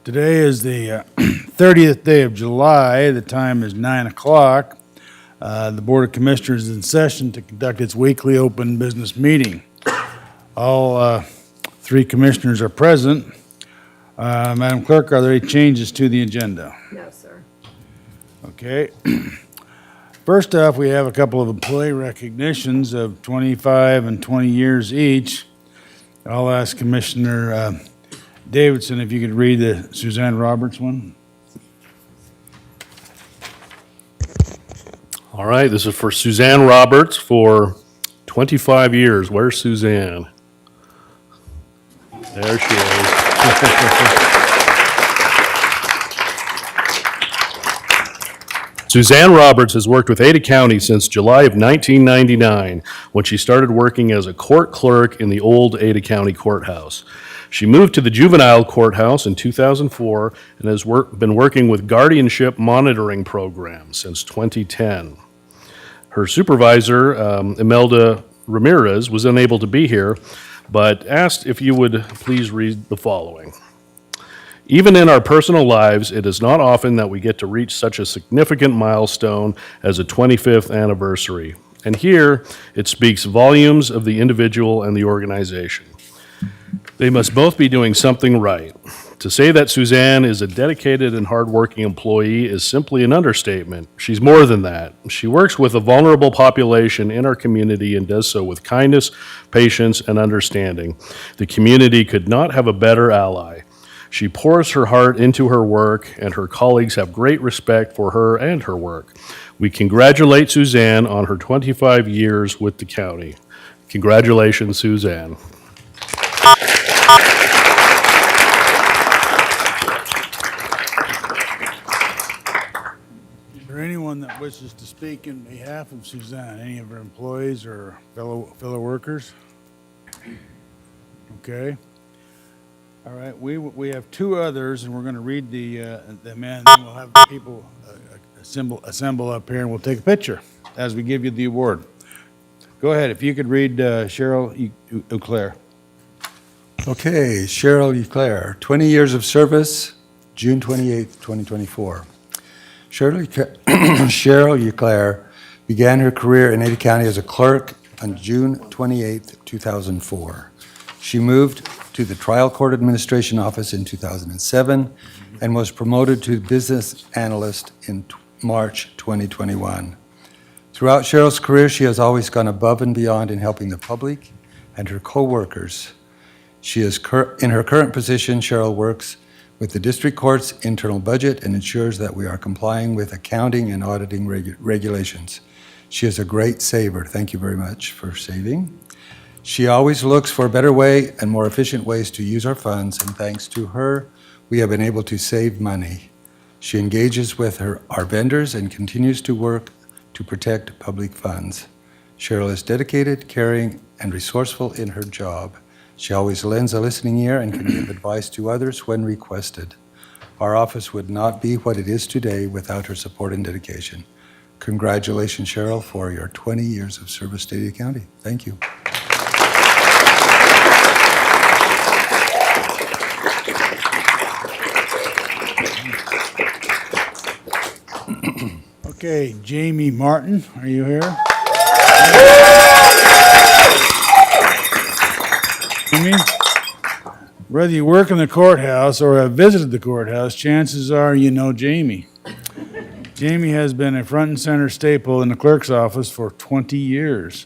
Today is the 30th day of July. The time is 9 o'clock. The Board of Commissioners is in session to conduct its weekly open business meeting. All three commissioners are present. Madam Clerk, are there any changes to the agenda? No, sir. Okay. First off, we have a couple of employee recognitions of 25 and 20 years each. I'll ask Commissioner Davidson if you could read the Suzanne Roberts one. All right, this is for Suzanne Roberts for 25 years. Where's Suzanne? There she is. Suzanne Roberts has worked with Ada County since July of 1999, when she started working as a court clerk in the old Ada County Courthouse. She moved to the juvenile courthouse in 2004 and has been working with guardianship monitoring programs since 2010. Her supervisor, Imelda Ramirez, was unable to be here, but asked if you would please read the following. Even in our personal lives, it is not often that we get to reach such a significant milestone as a 25th anniversary. And here, it speaks volumes of the individual and the organization. They must both be doing something right. To say that Suzanne is a dedicated and hardworking employee is simply an understatement. She's more than that. She works with a vulnerable population in our community and does so with kindness, patience, and understanding. The community could not have a better ally. She pours her heart into her work, and her colleagues have great respect for her and her work. We congratulate Suzanne on her 25 years with the county. Congratulations, Suzanne. Is there anyone that wishes to speak in behalf of Suzanne? Any of her employees or fellow workers? Okay. All right, we have two others, and we're going to read them in, and then we'll have people assemble up here, and we'll take a picture as we give you the award. Go ahead, if you could read Cheryl Euclair. Okay, Cheryl Euclair, 20 years of service, June 28th, 2024. Cheryl Euclair began her career in Ada County as a clerk on June 28th, 2004. She moved to the Trial Court Administration Office in 2007 and was promoted to business analyst in March 2021. Throughout Cheryl's career, she has always gone above and beyond in helping the public and her co-workers. In her current position, Cheryl works with the district court's internal budget and ensures that we are complying with accounting and auditing regulations. She is a great saver. Thank you very much for saving. She always looks for a better way and more efficient ways to use our funds, and thanks to her, we have been able to save money. She engages with our vendors and continues to work to protect public funds. Cheryl is dedicated, caring, and resourceful in her job. She always lends a listening ear and can give advice to others when requested. Our office would not be what it is today without her support and dedication. Congratulations, Cheryl, for your 20 years of service to Ada County. Thank you. Okay, Jamie Martin, are you here? Jamie? Whether you work in the courthouse or have visited the courthouse, chances are you know Jamie. Jamie has been a front and center staple in the clerk's office for 20 years.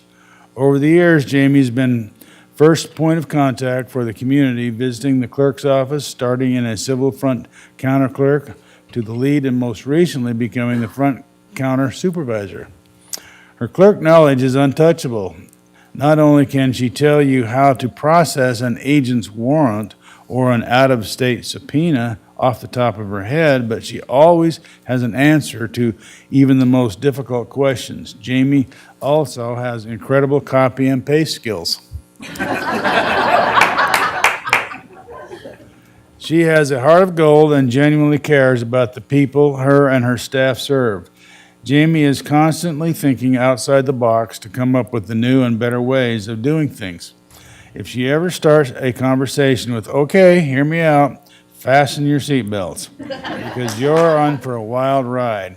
Over the years, Jamie's been first point of contact for the community, visiting the clerk's office, starting in a civil front counter clerk, to the lead and most recently becoming the front counter supervisor. Her clerk knowledge is untouchable. Not only can she tell you how to process an agent's warrant or an out-of-state subpoena off the top of her head, but she always has an answer to even the most difficult questions. Jamie also has incredible copy and paste skills. She has a heart of gold and genuinely cares about the people her and her staff serve. Jamie is constantly thinking outside the box to come up with the new and better ways of doing things. If she ever starts a conversation with, "Okay, hear me out," fasten your seatbelts because you're on for a wild ride.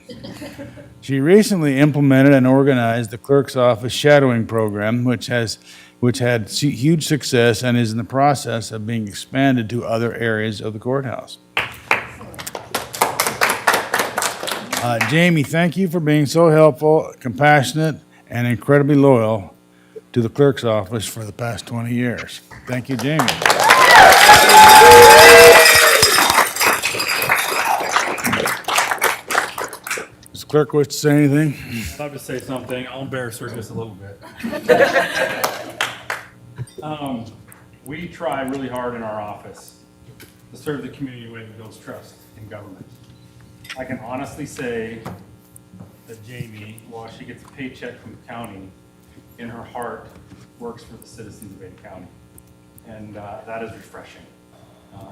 She recently implemented and organized the clerk's office shadowing program, which had huge success and is in the process of being expanded to other areas of the courthouse. Jamie, thank you for being so helpful, compassionate, and incredibly loyal to the clerk's office for the past 20 years. Thank you, Jamie. Does the clerk wish to say anything? I'd love to say something. I'll embarrass her just a little bit. We try really hard in our office to serve the community the way that builds trust in government. I can honestly say that Jamie, while she gets a paycheck from the county, in her heart works for the citizens of Ada County. And that is refreshing.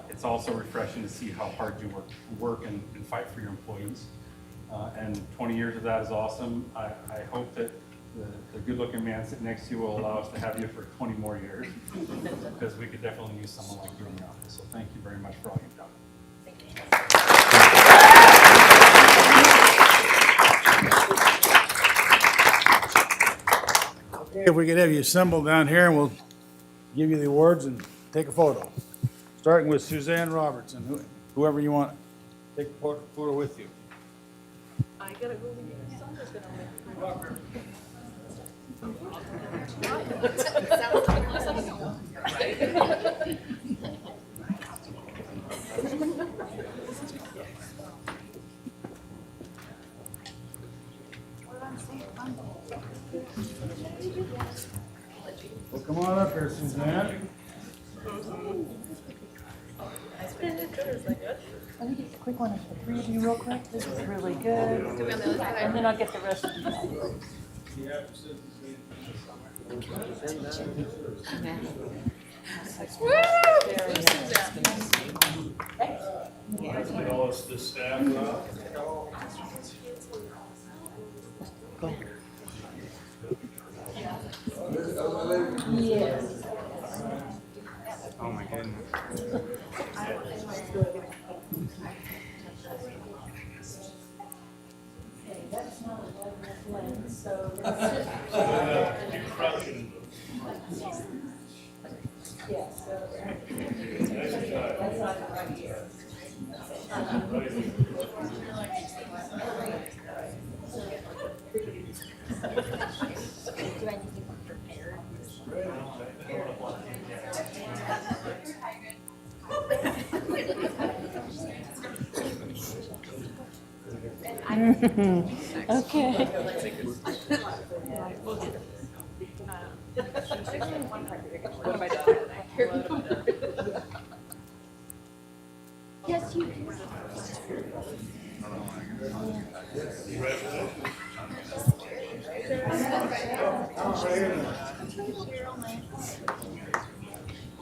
It's also refreshing to see how hard you work and fight for your employees. And 20 years of that is awesome. I hope that the good-looking man sitting next to you will allow us to have you for 20 more years, because we could definitely use someone like you in the office. So thank you very much for all you've done. Okay, if we could have you assemble down here, and we'll give you the awards and take a photo. Starting with Suzanne Robertson, whoever you want, take a photo with you. I gotta go in here. Sonya's gonna make Well, come on up here, Suzanne. Let me get a quick one of the three of you real quick. This is really good. And then I'll get the rest of you. Yes. Oh my goodness. Okay. Yes, you can.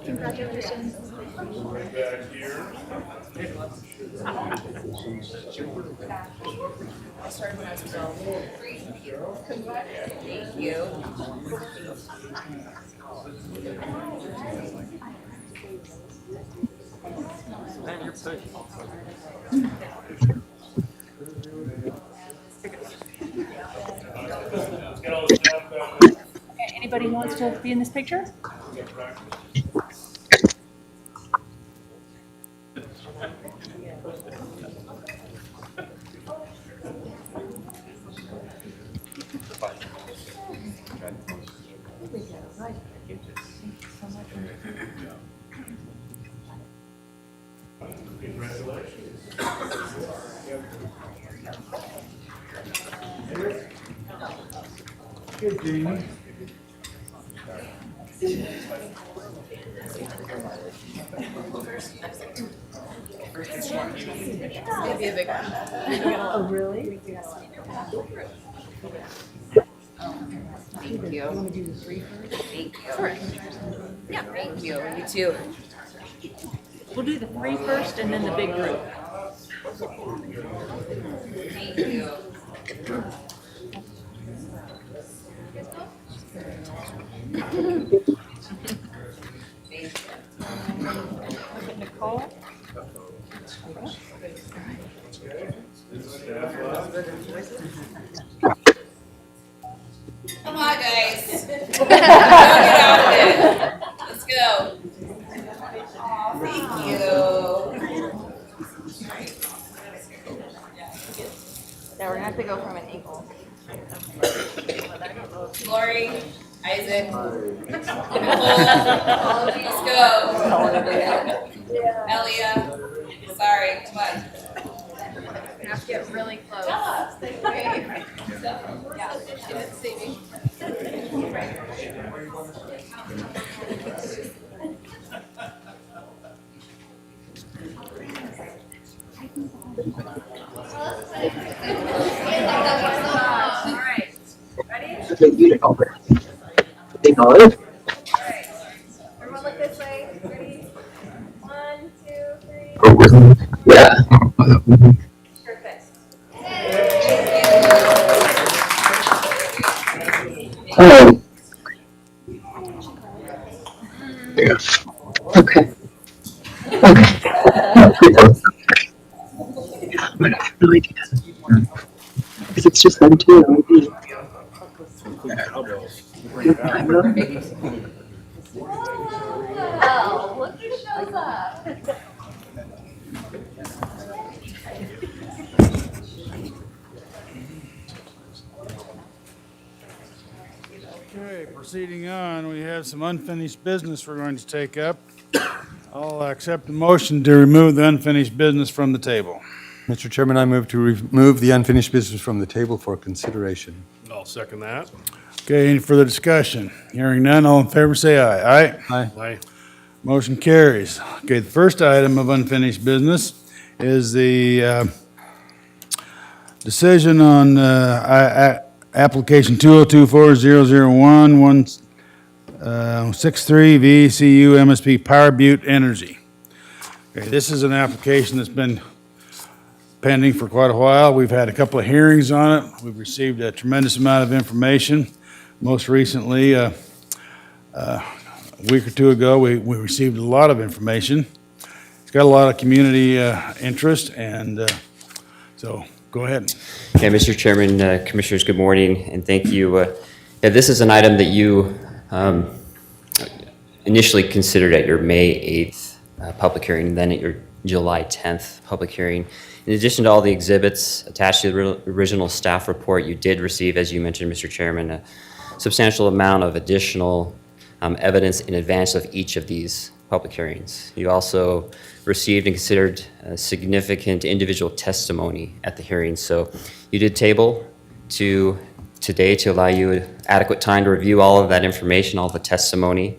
Congratulations. Thank you. Okay, anybody wants to be in this picture? Good, Jamie. Maybe a big one. Oh, really? Thank you. Want to do the three first? Thank you. Sure. Yeah, thank you. You too. We'll do the three first and then the big group. Thank you. Look at Nicole. Come on, guys. Get out of it. Let's go. Aw, thank you. Now we're gonna have to go from an equal. Lori, Isaac, Nicole, let's go. Elia, sorry, come on. We have to get really close. Yeah, she didn't see me. All right, ready? They know it. All right. Everyone look this way. Ready? 1, 2, 3. Yeah. Perfect. Oh. Yeah. Okay. Okay. But I have no idea. Because it's just them two. I'm not. Oh, look who shows up. Okay, proceeding on, we have some unfinished business we're going to take up. I'll accept the motion to remove the unfinished business from the table. Mr. Chairman, I move to remove the unfinished business from the table for consideration. I'll second that. Okay, any further discussion? Hearing none, all in favor say aye. Aye? Aye. Aye. Motion carries. Okay, the first item of unfinished business is the decision on application 2024001-163 VCU MSP Power Butte Energy. Okay, this is an application that's been pending for quite a while. We've had a couple of hearings on it. We've received a tremendous amount of information. Most recently, a week or two ago, we received a lot of information. It's got a lot of community interest, and so go ahead. Yeah, Mr. Chairman, Commissioners, good morning, and thank you. Yeah, this is an item that you initially considered at your May 8th public hearing, and then at your July 10th public hearing. In addition to all the exhibits attached to the original staff report, you did receive, as you mentioned, Mr. Chairman, a substantial amount of additional evidence in advance of each of these public hearings. You also received and considered significant individual testimony at the hearing. So you did table to today to allow you adequate time to review all of that information, all the testimony.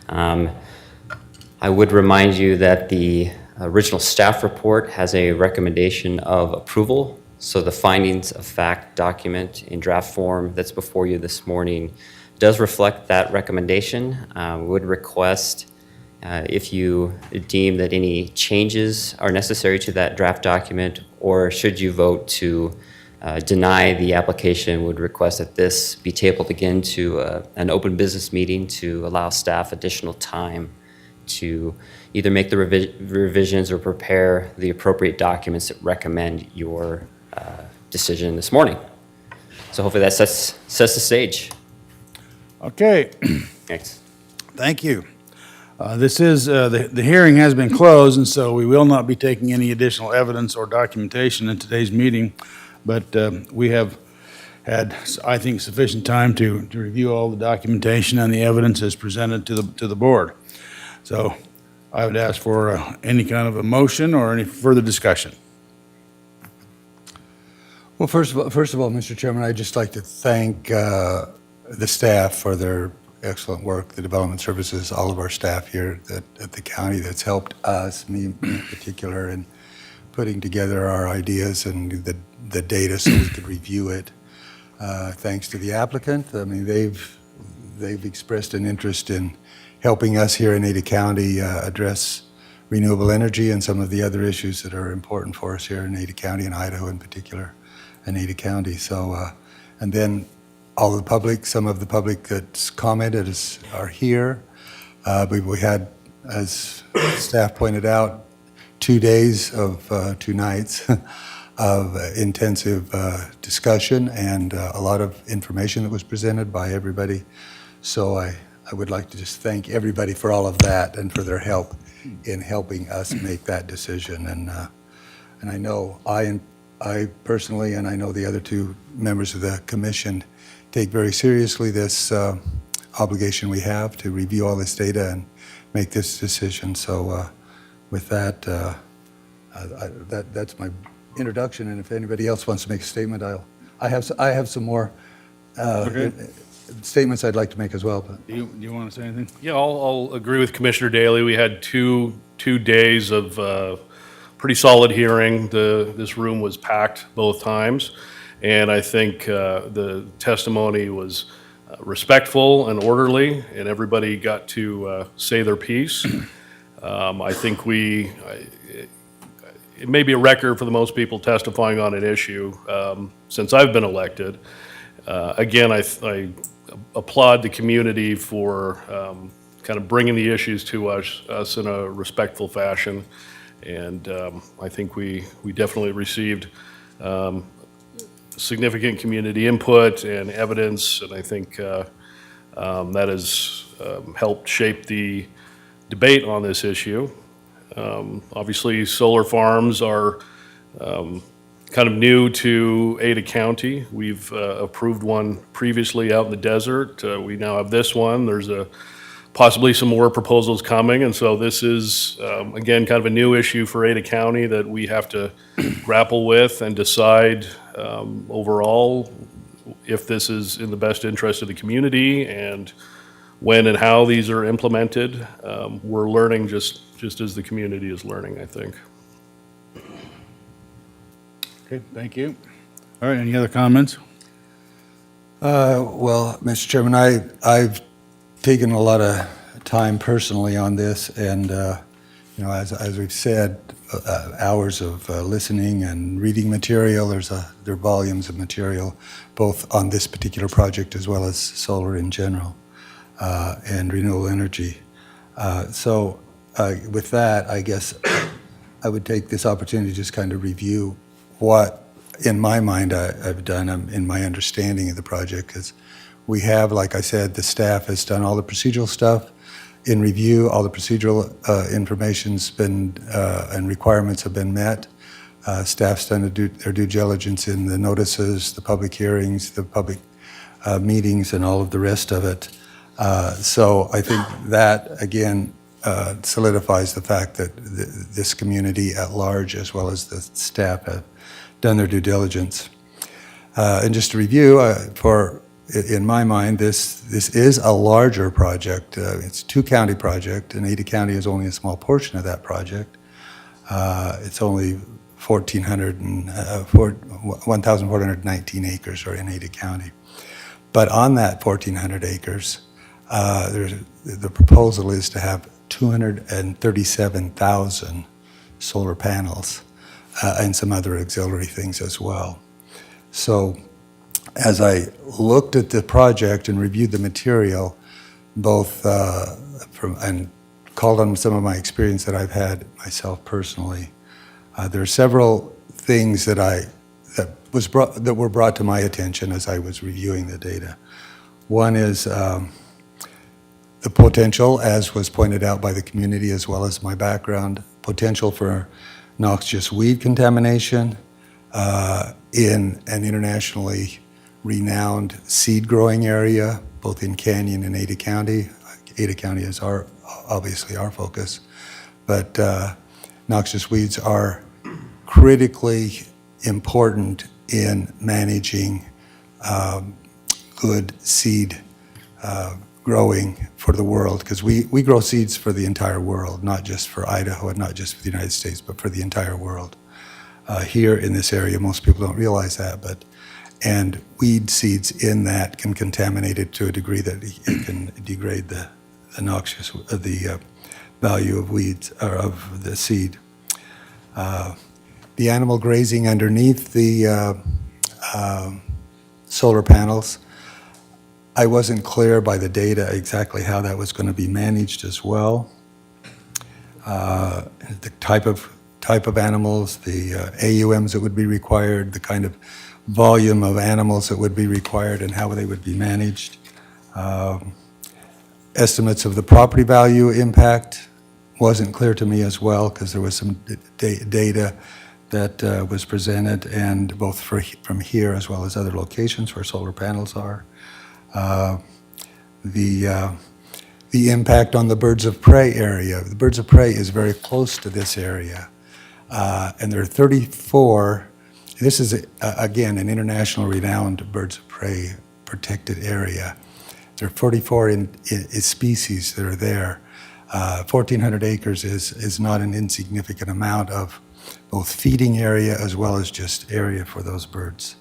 I would remind you that the original staff report has a recommendation of approval. So the findings of fact document in draft form that's before you this morning does reflect that recommendation. Would request if you deem that any changes are necessary to that draft document, or should you vote to deny the application, would request that this be tabled again to an open business meeting to allow staff additional time to either make the revisions or prepare the appropriate documents that recommend your decision this morning. So hopefully that sets the stage. Okay, Thanks. thank you. This is, the hearing has been closed, and so we will not be taking any additional evidence or documentation in today's meeting, but we have had, I think, sufficient time to review all the documentation and the evidence as presented to the board. So I would ask for any kind of a motion or any further discussion. Well, first of all, Mr. Chairman, I'd just like to thank the staff for their excellent work, the development services, all of our staff here at the county that's helped us, me in particular, in putting together our ideas and the data so we could review it. Thanks to the applicant. I mean, they've expressed an interest in helping us here in Ada County address renewable energy and some of the other issues that are important for us here in Ada County and Idaho in particular, and Ada County. So, and then all the public, some of the public that's commented are here. We had, as staff pointed out, 2 days of 2 nights intensive discussion and a lot of information that was presented by everybody. So I would like to just thank everybody for all of that and for their help in helping us make that decision. And I know I personally, and I know the other two members of the commission, take very seriously this obligation we have to review all this data and make this decision. So with that, that's my introduction. And if anybody else wants to make a statement, I have some more Okay. statements I'd like to make as well. But Do you want to say anything? Yeah, I'll agree with Commissioner Daly. We had two days of pretty solid hearing. This room was packed both times, and I think the testimony was respectful and orderly, and everybody got to say their piece. I think it may be a record for the most people testifying on an issue since I've been elected. Again, I applaud the community for kind of bringing the issues to us in a respectful fashion. And I think we definitely received significant community input and evidence, and I think that has helped shape the debate on this issue. Obviously, solar farms are kind of new to Ada County. We've approved one previously out in the desert. We now have this one. There's possibly some more proposals coming, and so this is, again, kind of a new issue for Ada County that we have to grapple with and decide overall if this is in the best interest of the community and when and how these are implemented. We're learning just as the community is learning, I think. Okay, thank you. All right, any other comments? Well, Mr. Chairman, I've taken a lot of time personally on this, and as we've said, hours of listening and reading material. There are volumes of material, both on this particular project as well as solar in general, and renewable energy. So with that, I guess I would take this opportunity to just kind of review what, in my mind, I've done in my understanding of the project, because we have, like I said, the staff has done all the procedural stuff in review. All the procedural information's been and requirements have been met. Staff's done their due diligence in the notices, the public hearings, the public meetings, and all of the rest of it. So I think that, again, solidifies the fact that this community at large, as well as the staff, have done their due diligence. And just to review, in my mind, this is a larger project. It's a two-county project, and Ada County is only a small portion of that project. It's only 1,419 acres are in Ada County. But on that 1,400 acres, the proposal is to have 237,000 solar panels and some other auxiliary things as well. So as I looked at the project and reviewed the material, both and called on some of my experience that I've had myself personally, there are several things that were brought to my attention as I was reviewing the data. One is the potential, as was pointed out by the community as well as my background, potential for noxious weed contamination in an internationally renowned seed growing area, both in Canyon and Ada County. Ada County is obviously our focus, but noxious weeds are critically important in managing good seed growing for the world, because we grow seeds for the entire world, not just for Idaho and not just for the United States, but for the entire world. Here in this area, most people don't realize that, and weed seeds in that can contaminate it to a degree that it can degrade the value of weeds or of the seed. The animal grazing underneath the solar panels, I wasn't clear by the data exactly how that was going to be managed as well. The type of type of animals, the AUMs that would be required, the kind of volume of animals that would be required and how they would be managed. Estimates of the property value impact wasn't clear to me as well, because there was some data that was presented, and both from here as well as other locations where solar panels are. The impact on the birds of prey area. The birds of prey is very close to this area. And there are 34, this is, again, an international renowned birds of prey protected area. There are 44 species that are there. 1,400 acres is not an insignificant amount of both feeding area as well as just area for those birds.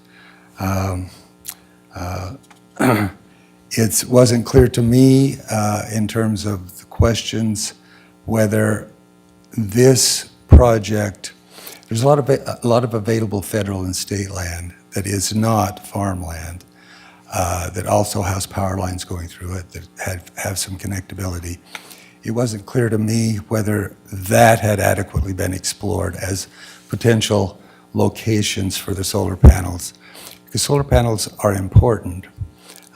It wasn't clear to me in terms of the questions whether this project, there's a lot of available federal and state land that is not farmland, that also has power lines going through it that have some connectability. It wasn't clear to me whether that had adequately been explored as potential locations for the solar panels, because solar panels are important.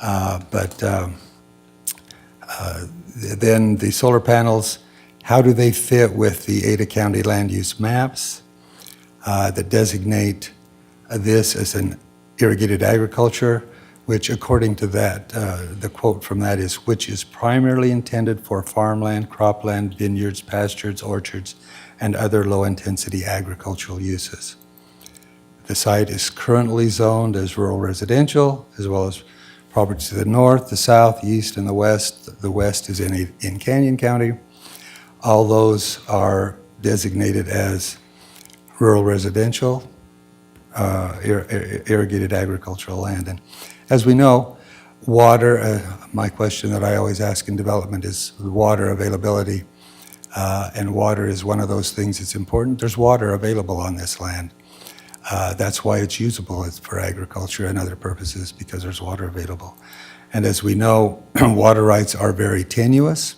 But then the solar panels, how do they fit with the Ada County land use maps that designate this as an irrigated agriculture, which according to that, the quote from that is, which is primarily intended for farmland, cropland, vineyards, pastures, orchards, and other low-intensity agricultural uses. The site is currently zoned as rural residential, as well as properties to the north, the south, east, and the west. The west is in Canyon County. All those are designated as rural residential, irrigated agricultural land. And as we know, water, my question that I always ask in development is water availability. And water is one of those things that's important. There's water available on this land. That's why it's usable for agriculture and other purposes, because there's water available. And as we know, water rights are very tenuous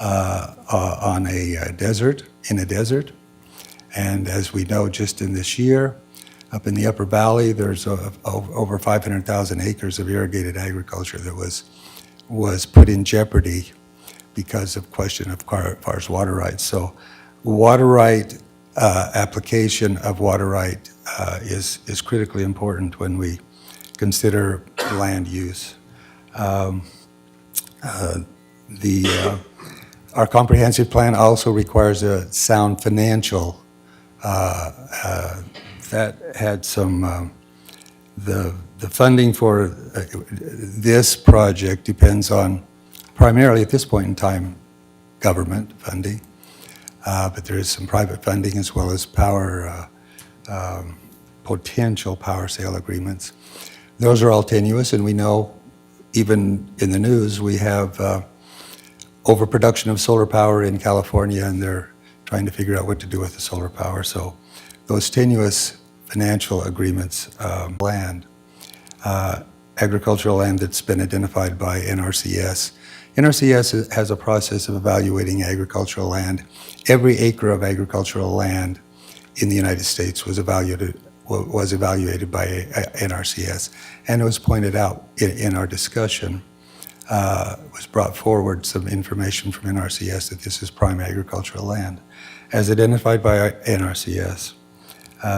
on a desert, in a desert. And as we know, just in this year, up in the Upper Valley, there's over 500,000 acres of irrigated agriculture that was put in jeopardy because of question of far as water rights. So water right application of water right is critically important when we consider land use. Our comprehensive plan also requires a sound financial. That had some, the funding for this project depends on primarily at this point in time government funding. But there is some private funding as well as power, potential power sale agreements. Those are all tenuous, and we know, even in the news, we have overproduction of solar power in California, and they're trying to figure out what to do with the solar power. So those tenuous financial agreements, land, agricultural land that's been identified by NRCS. NRCS has a process of evaluating agricultural land. Every acre of agricultural land in the United States was evaluated by NRCS. And it was pointed out in our discussion, was brought forward some information from NRCS that this is prime agricultural land, as identified by NRCS.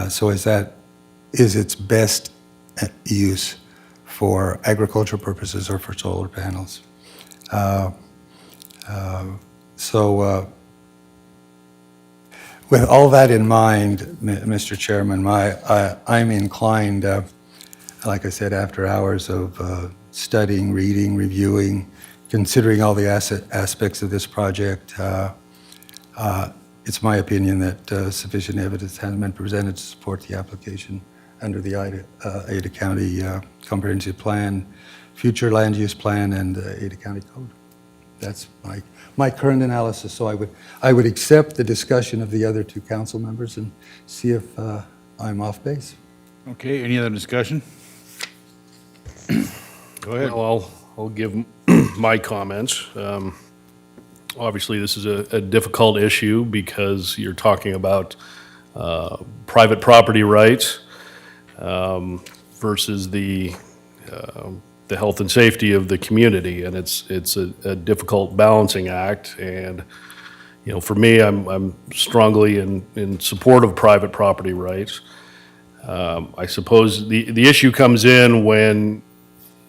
So is its best use for agricultural purposes or for solar panels? With all that in mind, Mr. Chairman, I'm inclined, like I said, after hours of studying, reading, reviewing, considering all the aspects of this project, it's my opinion that sufficient evidence has been presented to support the application under the Ada County Comprehensive Plan, Future Land Use Plan, and Ada County Code. That's my current analysis. So I would accept the discussion of the other two council members and see if I'm off base. Okay, any other discussion? Go ahead. Well, I'll give my comments. Obviously, this is a difficult issue because you're talking about private property rights versus the health and safety of the community, and it's a difficult balancing act. And for me, I'm strongly in support of private property rights. I suppose the issue comes in when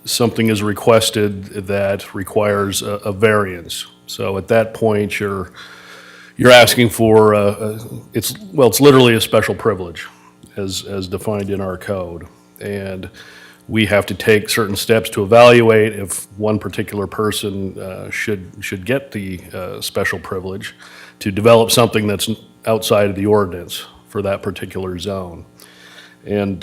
something is requested that requires a variance. So at that point, you're asking for it's literally a special privilege as defined in our code, and we have to take certain steps to evaluate if one particular person should get the special privilege to develop something that's outside of the ordinance for that particular zone. And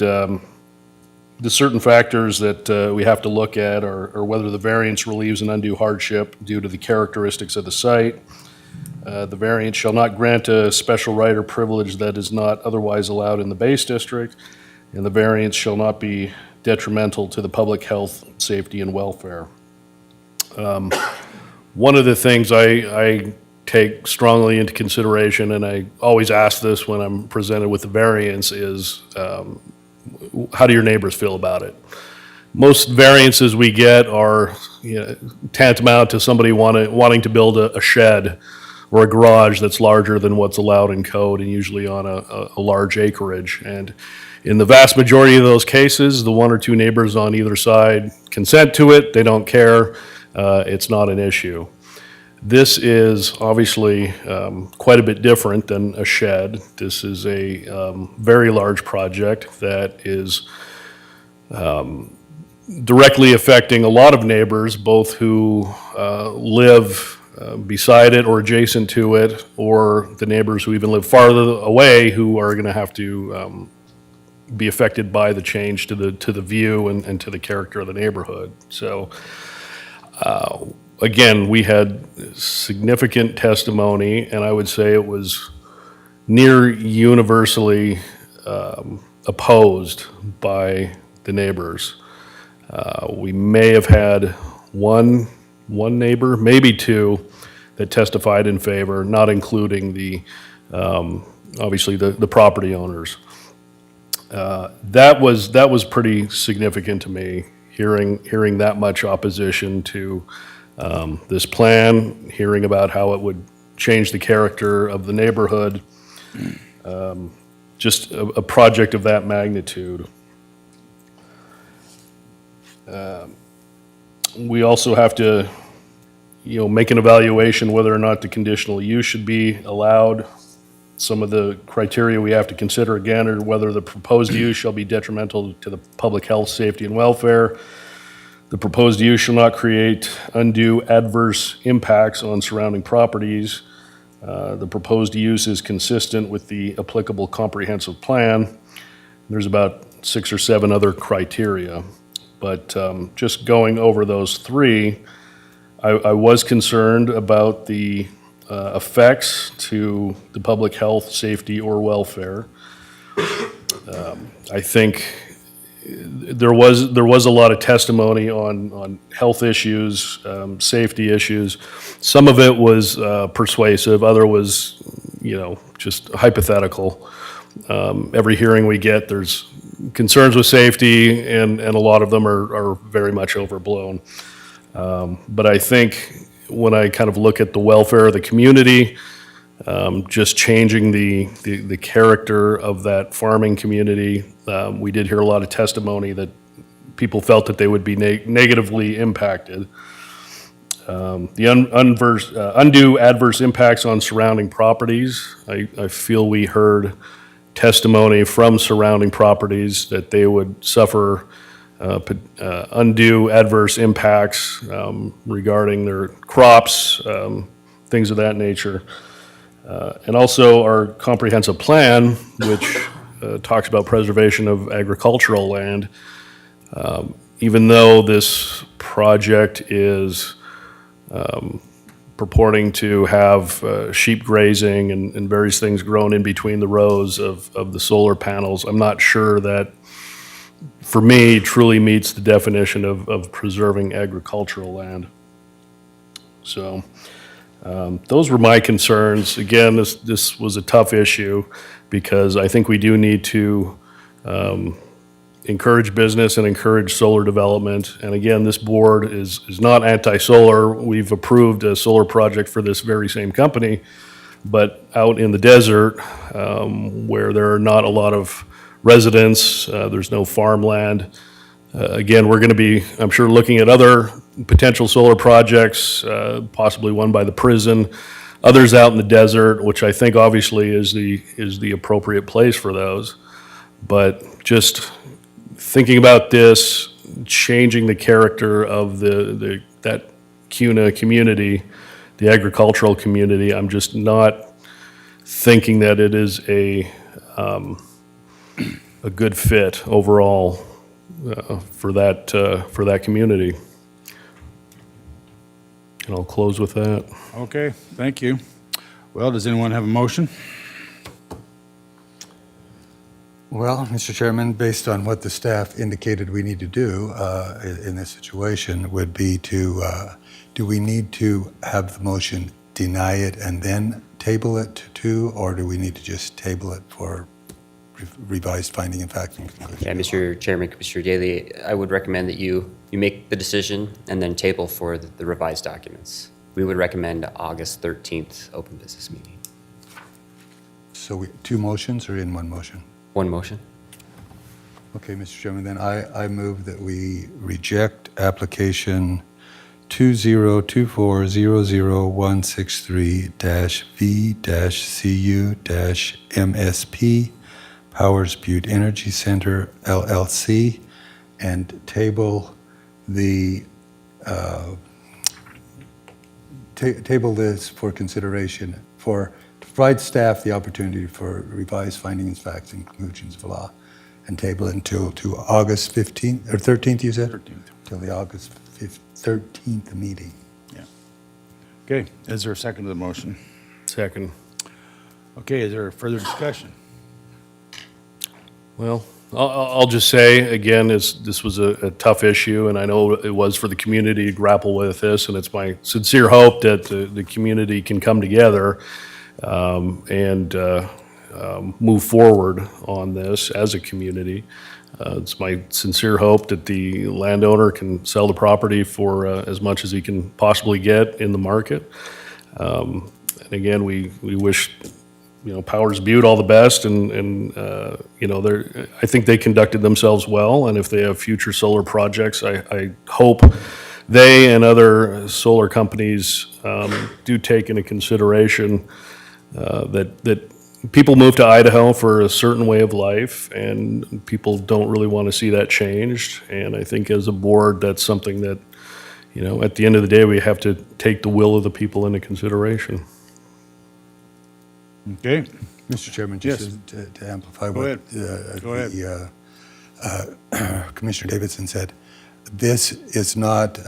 the certain factors that we have to look at are whether the variance relieves an undue hardship due to the characteristics of the site. The variance shall not grant a special right or privilege that is not otherwise allowed in the base district, and the variance shall not be detrimental to the public health, safety, and welfare. One of the things I take strongly into consideration, and I always ask this when I'm presented with the variance, is how do your neighbors feel about it? Most variances we get are tantamount to somebody wanting to build a shed or a garage that's larger than what's allowed in code, and usually on a large acreage. And in the vast majority of those cases, the one or two neighbors on either side consent to it. They don't care. It's not an issue. This is obviously quite a bit different than a shed. This is a very large project that is directly affecting a lot of neighbors, both who live beside it or adjacent to it, or the neighbors who even live farther away who are going to have to be affected by the change to the view and to the character of the neighborhood. So again, we had significant testimony, and I would say it was near universally opposed by the neighbors. We may have had one neighbor, maybe two, that testified in favor, not including the obviously the property owners. That was pretty significant to me, hearing that much opposition to this plan, hearing about how it would change the character of the neighborhood, just a project of that magnitude. We also have to, make an evaluation whether or not the conditional use should be allowed. Some of the criteria we have to consider again are whether the proposed use shall be detrimental to the public health, safety, and welfare. The proposed use shall not create undue adverse impacts on surrounding properties. The proposed use is consistent with the applicable comprehensive plan. There's about 6 or 7 other criteria. But just going over those 3, I was concerned about the effects to the public health, safety, or welfare. I think there was a lot of testimony on health issues, safety issues. Some of it was persuasive, other was, just hypothetical. Every hearing we get, there's concerns with safety, and a lot of them are very much overblown. But I think when I kind of look at the welfare of the community, just changing the character of that farming community, we did hear a lot of testimony that people felt that they would be negatively impacted. The undue adverse impacts on surrounding properties, I feel we heard testimony from surrounding properties that they would suffer undue adverse impacts regarding their crops, things of that nature. And also our comprehensive plan, which talks about preservation of agricultural land. Even though this project is purporting to have sheep grazing and various things grown in between the rows of the solar panels, I'm not sure that, for me, truly meets the definition of preserving agricultural land. So Those were my concerns. Again, this was a tough issue because I think we do need to encourage business and encourage solar development. And again, this board is not anti-solar. We've approved a solar project for this very same company, but out in the desert, where there are not a lot of residents, there's no farmland. Again, we're going to be, I'm sure, looking at other potential solar projects, possibly one by the prison, others out in the desert, which I think obviously is the appropriate place for those. But just thinking about this, changing the character of that CUNA community, the agricultural community, I'm just not thinking that it is a good fit overall for that community. And I'll close with that. Okay, thank you. Well, does anyone have a motion? Well, Mr. Chairman, based on what the staff indicated we need to do in this situation would be to, do we need to have the motion deny it and then table it to, or do we need to just table it for revised finding of fact and conclusion? Yeah, Mr. Chairman, Commissioner Daly, I would recommend that you make the decision and then table for the revised documents. We would recommend August 13th open business meeting. So two motions or in one motion? One motion. Okay, Mr. Chairman, then I move that we reject application 2024-00163-V-CU-MSP, Powers Butte Energy Center LLC, and table the, table this for consideration, to provide staff the opportunity for revised findings, facts, and conclusions of law, and table it until to August 15th, or 13th, you said? 13th. Till the August 13th meeting. Yeah. Okay, is there a second to the motion? Second. Okay, is there further discussion? Well, I'll just say, again, this was a tough issue, and I know it was for the community to grapple with this, and it's my sincere hope that the community can come together and move forward on this as a community. It's my sincere hope that the landowner can sell the property for as much as he can possibly get in the market. And again, we wish, Powers Butte all the best, and I think they conducted themselves well, and if they have future solar projects, I hope they and other solar companies do take into consideration that people move to Idaho for a certain way of life, and people don't really want to see that changed. And I think as a board, that's something that, at the end of the day, we have to take the will of the people into consideration. Okay, Mr. Chairman, just to amplify Go what ahead. Commissioner Davidson said, this is not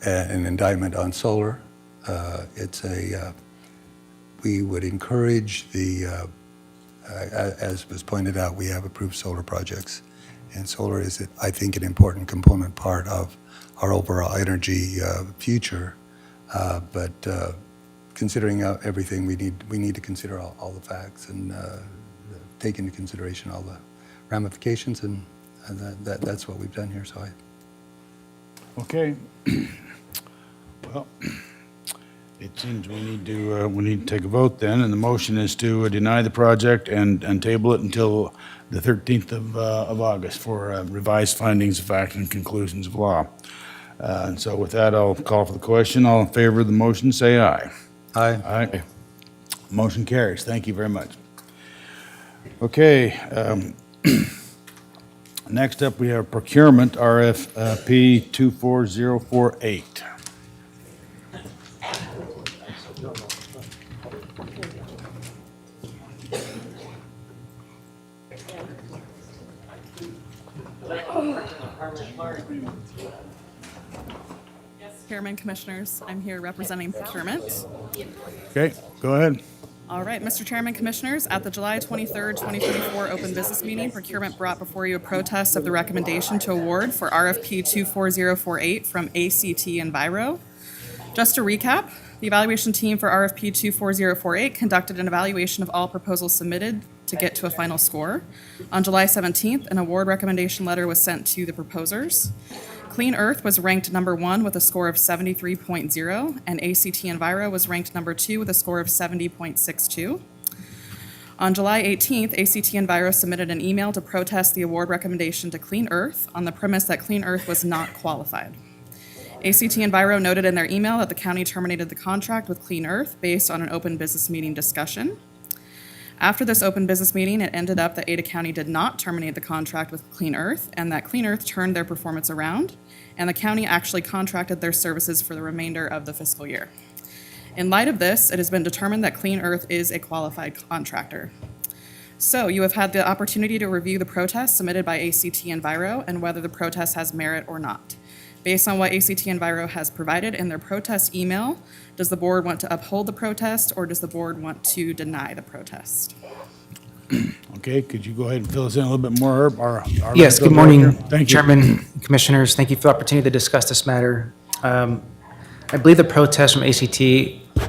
an indictment on solar. We would encourage as was pointed out, we have approved solar projects. And solar is, I think, an important component part of our overall energy future. But considering everything, we need to consider all the facts and take into consideration all the ramifications, and that's what we've done here. So okay. Well, it seems we need to take a vote then, and the motion is to deny the project and table it until the 13th of August for revised findings of fact and conclusions of law. And so with that, I'll call for the question. All in favor of the motion, say aye. Aye. Aye. Motion carries. Thank you very much. Okay. Next up, we have procurement, RFP 24048. Chairman, Commissioners, I'm here representing procurement. Okay, go ahead. All right, Mr. Chairman, Commissioners, at the July 23rd, 2024 open business meeting, procurement brought before you a protest of the recommendation to award for RFP 24048 from ACT Enviro. Just to recap, The evaluation team for RFP 24048 conducted an evaluation of all proposals submitted to get to a final score. On July 17th, an award recommendation letter was sent to the proposers. Clean Earth was ranked number 1 with a score of 73.0, and ACT Enviro was ranked number 2 with a score of 70.62. On July 18th, ACT Enviro submitted an email to protest the award recommendation to Clean Earth on the premise that Clean Earth was not qualified. ACT Enviro noted in their email that the county terminated the contract with Clean Earth based on an open business meeting discussion. After this open business meeting, it ended up that Ada County did not terminate the contract with Clean Earth, and that Clean Earth turned their performance around, and the county actually contracted their services for the remainder of the fiscal year. In light of this, it has been determined that Clean Earth is a qualified contractor. So you have had the opportunity to review the protest submitted by ACT Enviro and whether the protest has merit or not. Based on what ACT Enviro has provided in their protest email, does the board want to uphold the protest or does the board want to deny the protest? Okay, could you go ahead and fill us in a little bit more, Herb? Our Yes, good landfill morning, director? Thank you. Chairman, Commissioners. Thank you for the opportunity to discuss this matter. I believe the protest from ACT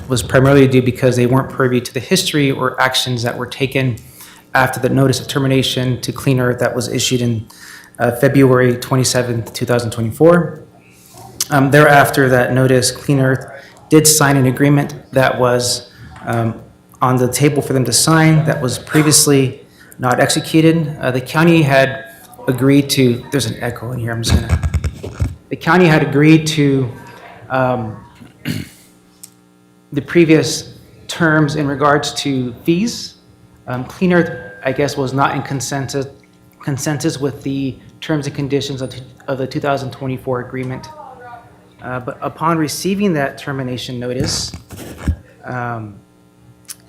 was primarily due because they weren't privy to the history or actions that were taken after the notice of termination to Clean Earth that was issued in February 27th, 2024. Thereafter that notice, Clean Earth did sign an agreement that was on the table for them to sign that was previously not executed. The county had agreed to, there's an echo in here, I'm just gonna. The county had agreed to the previous terms in regards to fees. Clean Earth, I guess, was not in consensus with the terms and conditions of the 2024 agreement. But upon receiving that termination notice,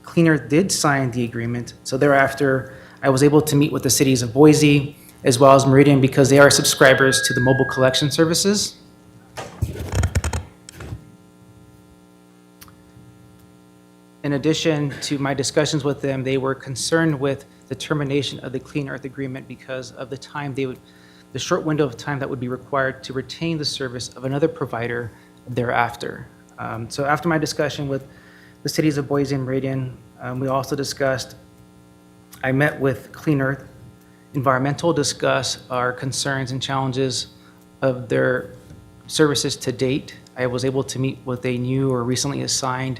Clean Earth did sign the agreement. So thereafter, I was able to meet with the cities of Boise as well as Meridian because they are subscribers to the mobile collection services. In addition to my discussions with them, they were concerned with the termination of the Clean Earth agreement because of the short window of time that would be required to retain the service of another provider thereafter. So after my discussion with the cities of Boise and Meridian, we also discussed, I met with Clean Earth Environmental, discuss our concerns and challenges of their services to date. I was able to meet with a new or recently assigned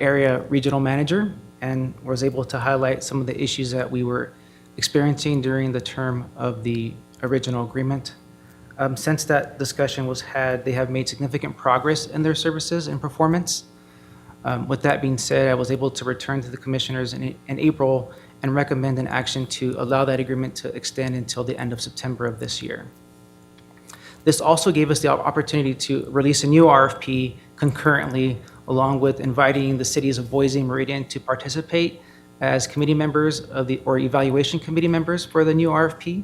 area regional manager and was able to highlight some of the issues that we were experiencing during the term of the original agreement. Since that discussion was had, they have made significant progress in their services and performance. With that being said, I was able to return to the commissioners in April and recommend an action to allow that agreement to extend until the end of September of this year. This also gave us the opportunity to release a new RFP concurrently, along with inviting the cities of Boise and Meridian to participate as committee members or evaluation committee members for the new RFP.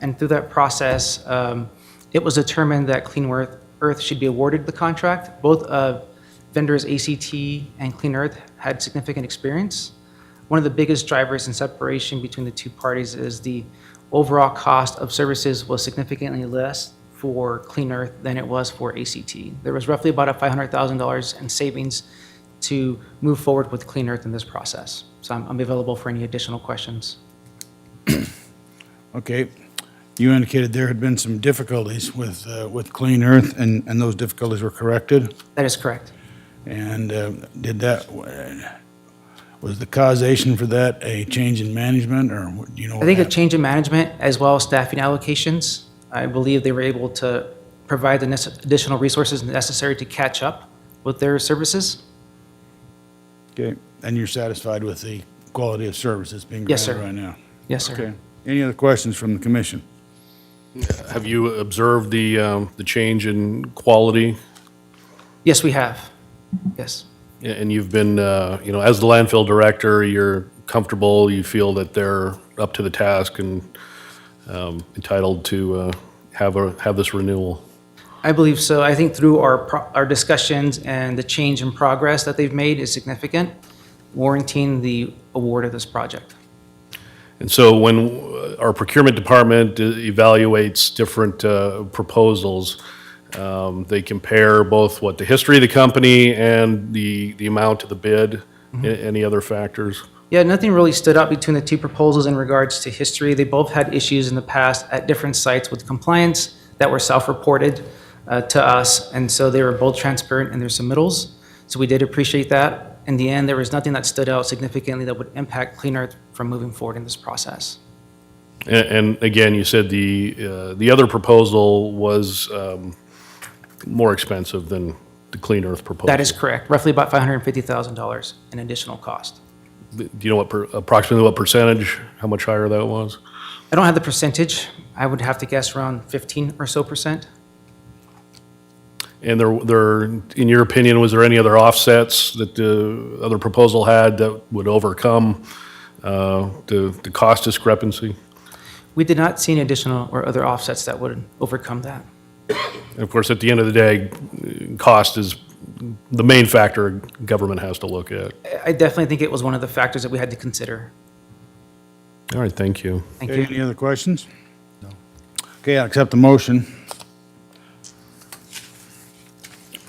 And through that process, it was determined that Clean Earth should be awarded the contract. Both vendors, ACT and Clean Earth, had significant experience. One of the biggest drivers in separation between the two parties is the overall cost of services was significantly less for Clean Earth than it was for ACT. There was roughly about $500,000 in savings to move forward with Clean Earth in this process. So I'm available for any additional questions. Okay. You indicated there had been some difficulties with Clean Earth, and those difficulties were corrected? That is correct. And was the causation for that a change in management, or do you know? I think a change in management as well as staffing allocations. I believe they were able to provide the additional resources necessary to catch up with their services. Okay, and you're satisfied with the quality of services being Yes, granted sir. right now? Yes, sir. Okay. Any other questions from the commission? Have you observed the change in quality? Yes, we have. Yes. And you've been, as the landfill director, you're comfortable, you feel that they're up to the task and entitled to have this renewal? I believe so. I think through our discussions and the change in progress that they've made is significant, warranting the award of this project. And so when our procurement department evaluates different proposals, They compare both what the history of the company and the amount of the bid. Any other factors? Yeah, nothing really stood out between the two proposals in regards to history. They both had issues in the past at different sites with compliance that were self-reported to us, and so they were both transparent in their submittals. So we did appreciate that. In the end, there was nothing that stood out significantly that would impact Clean Earth from moving forward in this process. And again, you said the other proposal was more expensive than the Clean Earth proposal. That is correct, roughly about $550,000 in additional cost. Do you know approximately what percentage, how much higher that was? I don't have the percentage. I would have to guess around 15 or so %. And in your opinion, was there any other offsets that the other proposal had that would overcome the cost discrepancy? We did not see any additional or other offsets that would overcome that. And of course, at the end of the day, cost is the main factor government has to look at. I definitely think it was one of the factors that we had to consider. All right, thank you. Thank Okay, you. any other questions? No. Okay, I'll accept the motion.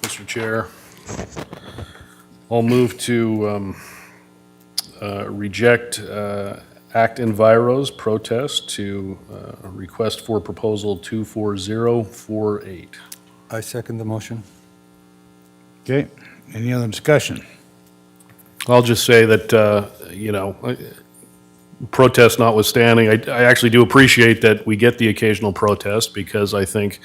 Mr. Chair, I'll move to reject Act Enviro's protest to request for proposal 24048. I second the motion. Okay, any other discussion? I'll just say that, protest notwithstanding, I actually do appreciate that we get the occasional protest because I think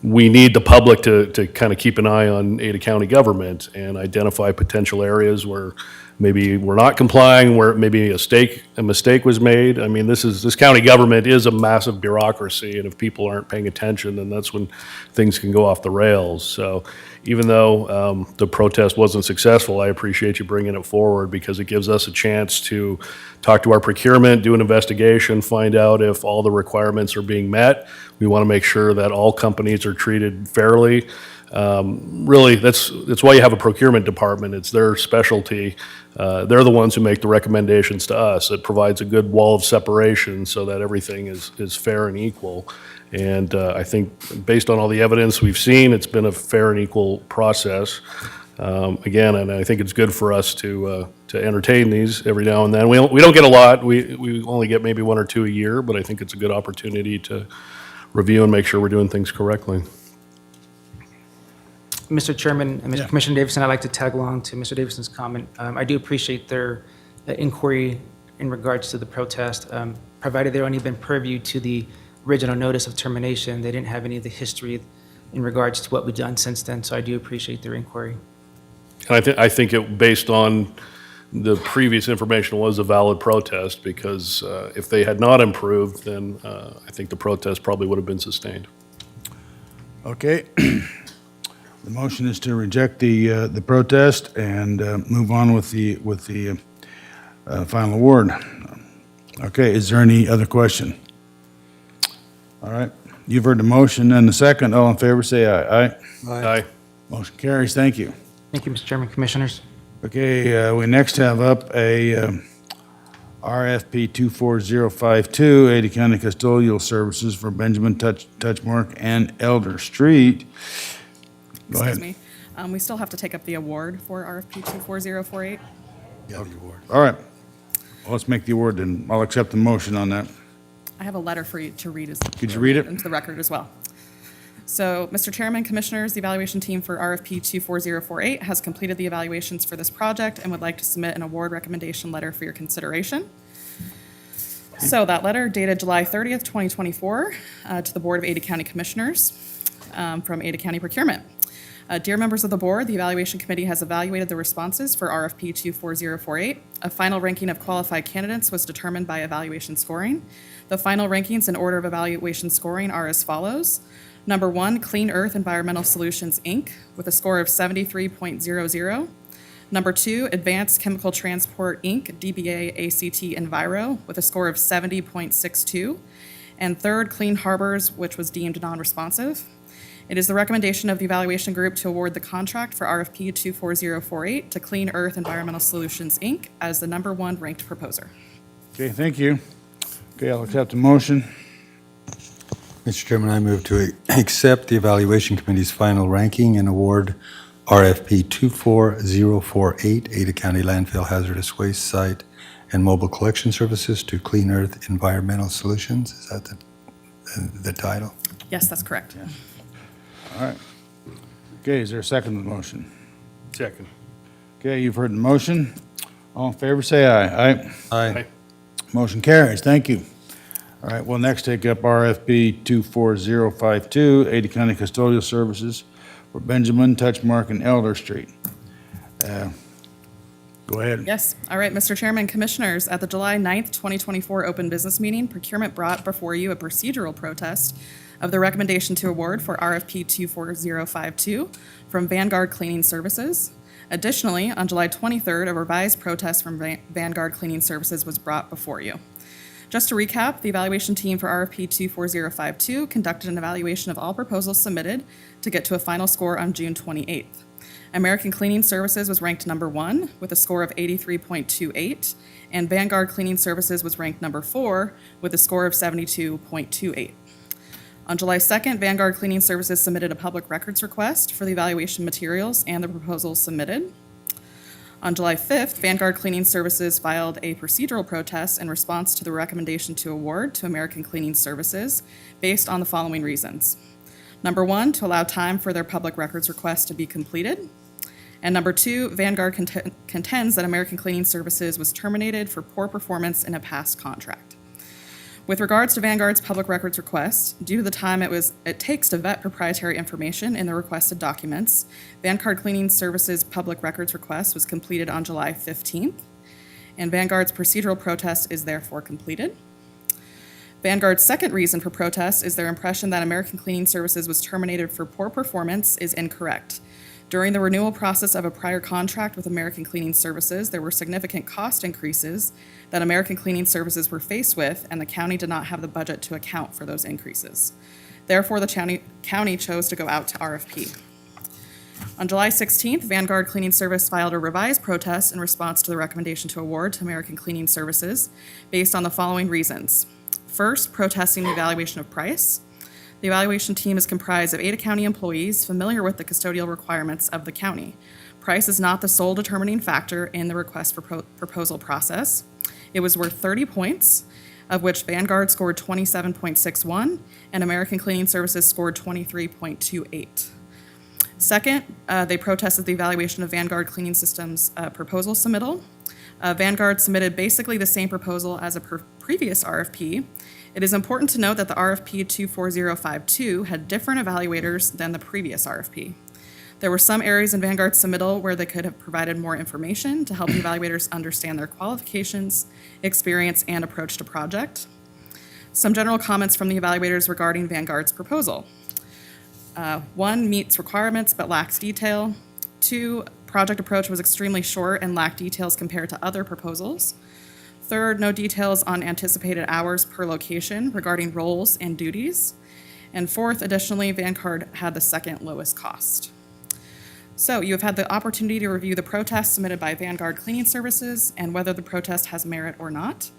we need the public to kind of keep an eye on Ada County government and identify potential areas where maybe we're not complying, where maybe a mistake was made. I mean, this county government is a massive bureaucracy, and if people aren't paying attention, then that's when things can go off the rails. So even though the protest wasn't successful, I appreciate you bringing it forward because it gives us a chance to talk to our procurement, do an investigation, find out if all the requirements are being met. We want to make sure that all companies are treated fairly. Really, that's why you have a procurement department. It's their specialty. They're the ones who make the recommendations to us. It provides a good wall of separation so that everything is fair and equal. And I think based on all the evidence we've seen, it's been a fair and equal process. Again, and I think it's good for us to entertain these every now and then. We don't get a lot. We only get maybe one or two a year, but I think it's a good opportunity to review and make sure we're doing things correctly. Mr. Chairman and Mr. Commissioner Davidson, I'd like to tag along to Mr. Davidson's comment. I do appreciate their inquiry in regards to the protest. Provided they've only been purview to the original notice of termination, they didn't have any of the history in regards to what we've done since then, so I do appreciate their inquiry. And I think it, based on the previous information, was a valid protest because if they had not improved, then I think the protest probably would have been sustained. Okay. The motion is to reject the protest and move on with the final award. Okay, is there any other question? All right, you've heard the motion and the second. All in favor, say aye. Aye. Aye. Motion carries. Thank you. Thank you, Mr. Chairman, Commissioners. Okay, we next have up a RFP 24052, Ada County Custodial Services for Benjamin Touchmark and Elder Street. Go ahead. Excuse me. We still have to take up the award for RFP 24048. Yeah, the award. All right. Well, let's make the award then. I'll accept the motion on that. I have a letter for you to read. Could you read it? Into the record as well. So, Mr. Chairman, Commissioners, the evaluation team for RFP 24048 has completed the evaluations for this project and would like to submit an award recommendation letter for your consideration. So that letter dated July 30th, 2024, to the Board of Ada County Commissioners from Ada County Procurement. Dear members of the board, the evaluation committee has evaluated the responses for RFP 24048. A final ranking of qualified candidates was determined by evaluation scoring. The final rankings in order of evaluation scoring are as follows. Number 1, Clean Earth Environmental Solutions, Inc., with a score of 73.00. Number 2, Advanced Chemical Transport, Inc., DBA ACT Enviro, with a score of 70.62. And third, Clean Harbors, which was deemed non-responsive. It is the recommendation of the evaluation group to award the contract for RFP 24048 to Clean Earth Environmental Solutions, Inc. as the number 1 ranked proposer. Okay, thank you. Okay, I'll accept the motion. Mr. Chairman, I move to accept the Evaluation Committee's final ranking and award RFP 24048, Ada County Landfill Hazardous Waste Site and Mobile Collection Services to Clean Earth Environmental Solutions. Is that the title? Yes, that's correct. Okay, is there a second to the motion? Second. Okay, you've heard the motion. All in favor, say aye. Aye. Aye. Motion carries. Thank you. All right, we'll next take up RFP 24052, Ada County Custodial Services for Benjamin, Touchmark, and Elder Street. Go ahead. Yes. All right, Mr. Chairman, Commissioners, at the July 9th, 2024 open business meeting, procurement brought before you a procedural protest of the recommendation to award for RFP 24052 from Vanguard Cleaning Services. Additionally, on July 23rd, a revised protest from Vanguard Cleaning Services was brought before you. Just to recap, the evaluation team for RFP 24052 conducted an evaluation of all proposals submitted to get to a final score on June 28th. American Cleaning Services was ranked number 1 with a score of 83.28, and Vanguard Cleaning Services was ranked number 4 with a score of 72.28. On July 2nd, Vanguard Cleaning Services submitted a public records request for the evaluation materials and the proposals submitted. On July 5th, Vanguard Cleaning Services filed a procedural protest in response to the recommendation to award to American Cleaning Services based on the following reasons. Number 1, to allow time for their public records request to be completed. And number 2, Vanguard contends that American Cleaning Services was terminated for poor performance in a past contract. With regards to Vanguard's public records request, due to the time it takes to vet proprietary information in the requested documents, Vanguard Cleaning Services' public records request was completed on July 15th, and Vanguard's procedural protest is therefore completed. Vanguard's second reason for protest is their impression that American Cleaning Services was terminated for poor performance is incorrect. During the renewal process of a prior contract with American Cleaning Services, there were significant cost increases that American Cleaning Services were faced with, and the county did not have the budget to account for those increases. Therefore, the county chose to go out to RFP. On July 16th, Vanguard Cleaning Service filed a revised protest in response to the recommendation to award to American Cleaning Services based on the following reasons. First, protesting the evaluation of price. The evaluation team is comprised of Ada County employees familiar with the custodial requirements of the county. Price is not the sole determining factor in the request for proposal process. It was worth 30 points, of which Vanguard scored 27.61 and American Cleaning Services scored 23.28. Second, they protested the evaluation of Vanguard Cleaning Systems' proposal submittal. Vanguard submitted basically the same proposal as a previous RFP. It is important to note that the RFP 24052 had different evaluators than the previous RFP. There were some areas in Vanguard's submittal where they could have provided more information to help the evaluators understand their qualifications, experience, and approach to project. Some general comments from the evaluators regarding Vanguard's proposal. 1, meets requirements but lacks detail. 2, project approach was extremely short and lacked details compared to other proposals. Third, no details on anticipated hours per location regarding roles and duties. And fourth, additionally, Vanguard had the second lowest cost. So you have had the opportunity to review the protest submitted by Vanguard Cleaning Services and whether the protest has merit or not.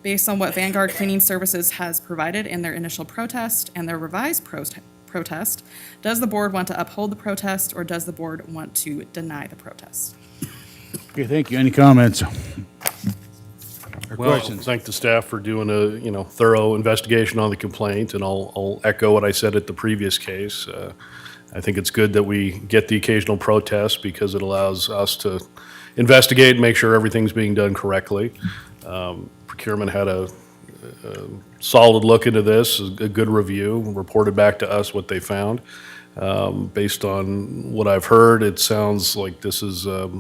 Based on what Vanguard Cleaning Services has provided in their initial protest and their revised protest, does the board want to uphold the protest or does the board want to deny the protest? Okay, thank you. Any comments? Or Well, questions? thank the staff for doing a, thorough investigation on the complaint, and I'll echo what I said at the previous case. I think it's good that we get the occasional protest because it allows us to investigate and make sure everything's being done correctly. Procurement had a solid look into this, a good review, reported back to us what they found. Based on what I've heard, it sounds like this is a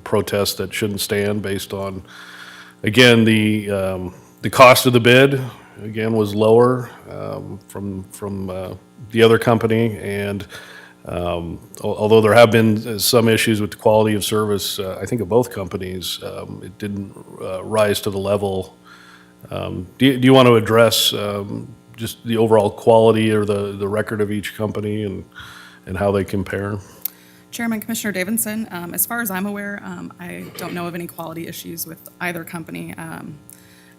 protest that shouldn't stand based on, again, the cost of the bid, again, was lower from the other company, and although there have been some issues with the quality of service, I think of both companies, it didn't rise to the level. Do you want to address just the overall quality or the record of each company and how they compare? Chairman, Commissioner Davidson, as far as I'm aware, I don't know of any quality issues with either company.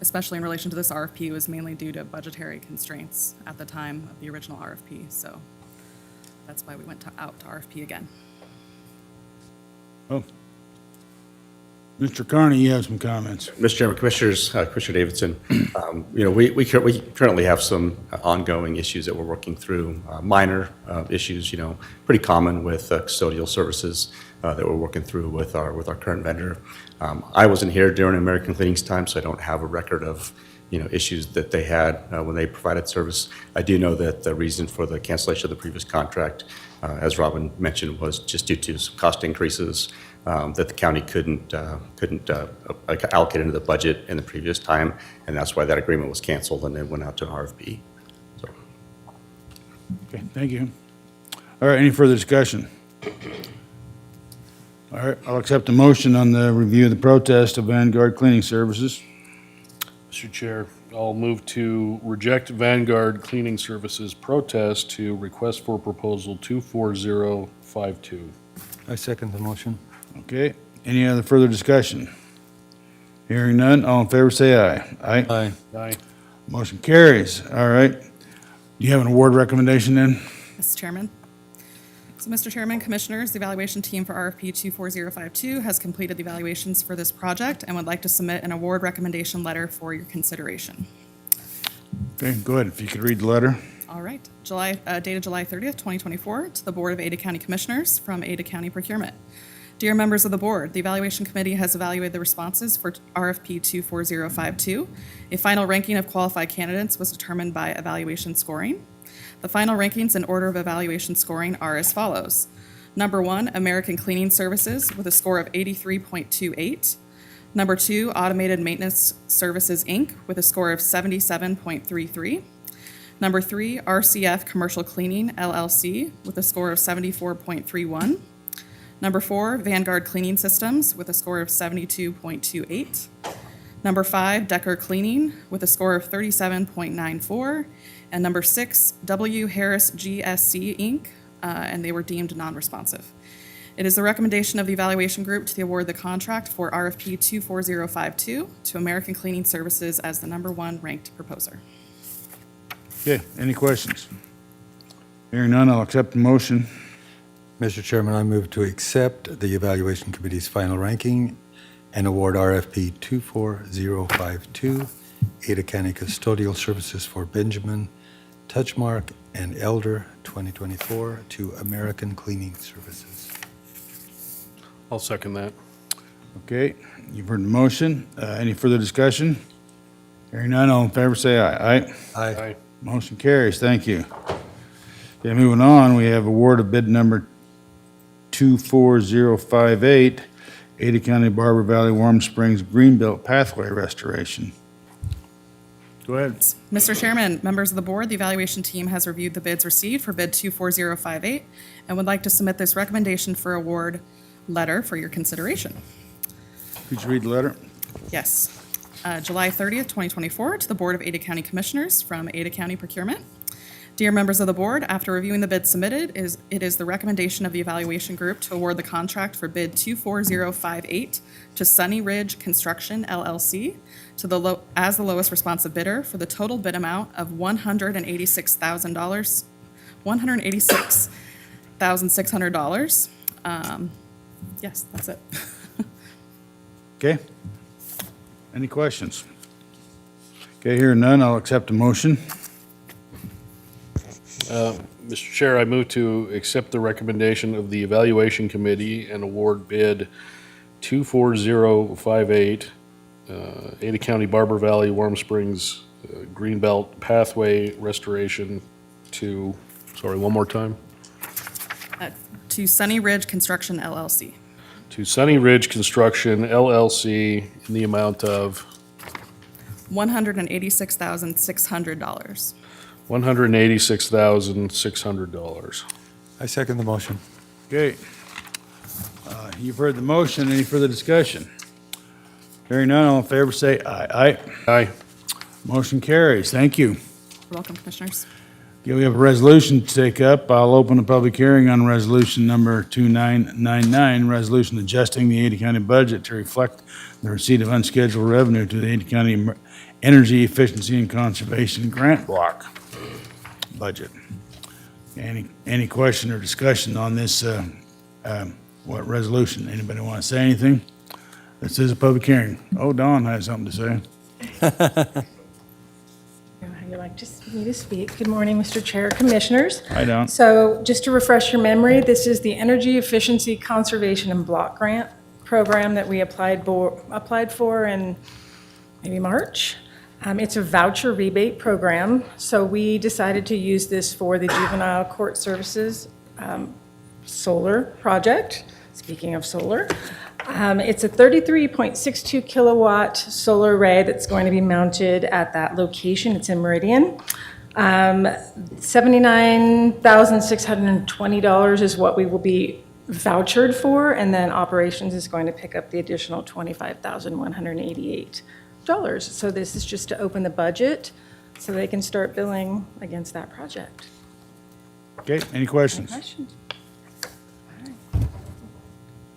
especially in relation to this RFP, was mainly due to budgetary constraints at the time of the original RFP. So that's why we went out to RFP again. Oh. Mr. Carney, you have some comments. Mr. Chairman, Commissioners, Commissioner Davidson, we currently have some ongoing issues that we're working through, minor issues, pretty common with custodial services that we're working through with our current vendor. I wasn't here during American Cleaning's time, so I don't have a record of issues that they had when they provided service. I do know that the reason for the cancellation of the previous contract, as Robin mentioned, was just due to some cost increases that the county couldn't allocate into the budget in the previous time, and that's why that agreement was canceled and it went out to an RFP. So. Okay, thank you. All right, any further discussion? All right, I'll accept a motion on the review of the protest of Vanguard Cleaning Services. Mr. Chair, I'll move to reject Vanguard Cleaning Services protest to request for proposal 24052. I second the motion. Okay, any other further discussion? Hearing none, all in favor say aye. Aye. Aye. Aye. Motion carries. All right. Do you have an award recommendation then? Mr. Chairman. So, Mr. Chairman, Commissioners, the evaluation team for RFP 24052 has completed the evaluations for this project and would like to submit an award recommendation letter for your consideration. Okay, go ahead. If you could read the letter. All right. Dated July 30th, 2024, to the Board of Ada County Commissioners from Ada County Procurement. Dear members of the board, the evaluation committee has evaluated the responses for RFP 24052. A final ranking of qualified candidates was determined by evaluation scoring. The final rankings in order of evaluation scoring are as follows. Number 1, American Cleaning Services with a score of 83.28. Number 2, Automated Maintenance Services, Inc. with a score of 77.33. Number 3, RCF Commercial Cleaning, LLC with a score of 74.31. Number 4, Vanguard Cleaning Systems with a score of 72.28. Number 5, Decker Cleaning with a score of 37.94. And number 6, W. Harris GSC, Inc., and they were deemed non-responsive. It is the recommendation of the evaluation group to award the contract for RFP 24052 to American Cleaning Services as the number 1 ranked proposer. Okay, any questions? Hearing none, I'll accept the motion. Mr. Chairman, I move to accept the evaluation committee's final ranking and award RFP 24052, Ada County Custodial Services for Benjamin, Touchmark, and Elder 2024 to American Cleaning Services. I'll second that. Okay, you've heard the motion. Any further discussion? Hearing none, all in favor say aye. Aye. Aye. Motion carries. Thank you. Okay, moving on, we have award of bid number 24058, Ada County Barber Valley Warm Springs Greenbelt Pathway Restoration. Go ahead. Mr. Chairman, members of the board, the evaluation team has reviewed the bids received for bid 24058 and would like to submit this recommendation for award letter for your consideration. Could you read the letter? Yes. July 30th, 2024, to the Board of Ada County Commissioners from Ada County Procurement. Dear members of the board, after reviewing the bid submitted, it is the recommendation of the evaluation group to award the contract for bid 24058 to Sunny Ridge Construction, LLC, as the lowest responsive bidder for the total bid amount of $186,000, $186,600. Yes, that's it. Okay. Any questions? Okay, hearing none, I'll accept a motion. Mr. Chair, I move to accept the recommendation of the evaluation committee and award bid 24058, Ada County Barber Valley Warm Springs Greenbelt Pathway Restoration to, sorry, one more time? To Sunny Ridge Construction, LLC. To Sunny Ridge Construction LLC in the amount of $186,600. $186,600. I second the motion. Okay. You've heard the motion. Any further discussion? Hearing none, all in favor say aye. Aye. Aye. Motion carries. Thank you. You're welcome, Commissioners. Okay, we have a resolution to take up. I'll open a public hearing on resolution number 2999, resolution adjusting the Ada County budget to reflect the receipt of unscheduled revenue to the Energy Efficiency and Conservation Grant Block budget. Any question or discussion on this, what resolution? Anybody want to say anything? This is a public hearing. Oh, Dawn has something to say. How you like me to speak. Good morning, Mr. Chair, Commissioners. Hi, Dawn. So just to refresh your memory, this is the Energy Efficiency Conservation and Block Grant program that we applied for in maybe March. It's a voucher rebate program, so we decided to use this for the Juvenile Court Services solar project. Speaking of solar, it's a 33.62 kilowatt solar array that's going to be mounted at that location. It's in Meridian. $79,620 is what we will be vouchered for, and then operations is going to pick up the additional $25,188. So this is just to open the budget so they can start billing against that project. Okay, any questions? Questions?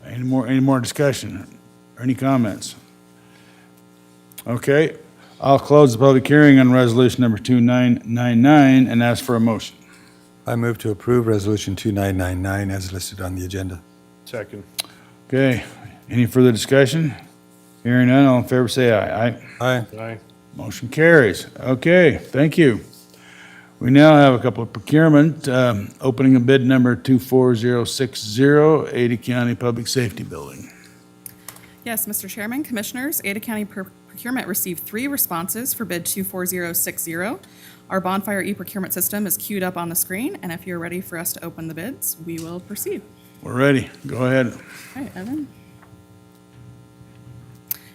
Any more discussion or any comments? Okay, I'll close the public hearing on resolution number 2999 and ask for a motion. I move to approve Resolution 2999 as listed on the agenda. Second. Okay, any further discussion? Hearing none, all in favor say aye. Aye. Aye. Aye. Motion carries. Okay, thank you. We now have a couple of procurement, opening a bid number 24060, Ada County Public Safety Building. Yes, Mr. Chairman, Commissioners, Ada County Procurement received 3 responses for bid 24060. Our bonfire e-procurement system is queued up on the screen, and if you're ready for us to open the bids, we will proceed. We're ready. Go ahead. All right, Evan.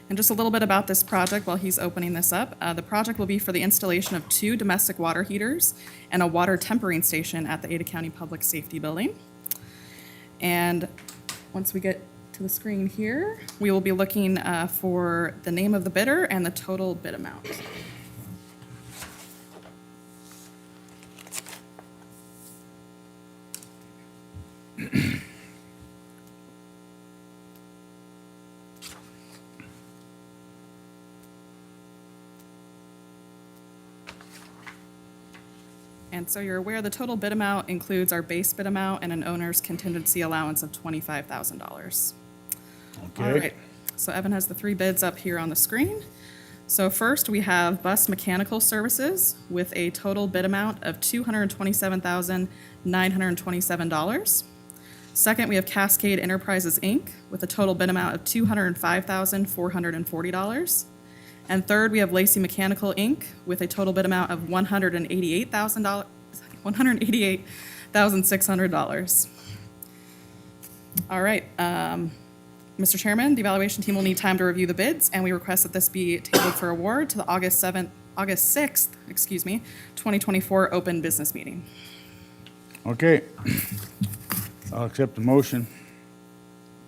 And just a little bit about this project while he's opening this up. The project will be for the installation of 2 domestic water heaters and a water tempering station at the Ada County Public Safety Building. And once we get to the screen here, we will be looking for the name of the bidder and the total bid amount. And so you're aware the total bid amount includes our base bid amount and an owner's contingency allowance of $25,000. All Okay. right, so Evan has the 3 bids up here on the screen. So first, we have Bus Mechanical Services with a total bid amount of $227,927. Second, we have Cascade Enterprises, Inc. with a total bid amount of $205,440. And third, we have Lacey Mechanical, Inc. with a total bid amount of $188,600. All right, Mr. Chairman, the evaluation team will need time to review the bids, and we request that this be tabled for award to the August 6th, 2024 open business meeting. Okay. I'll accept the motion.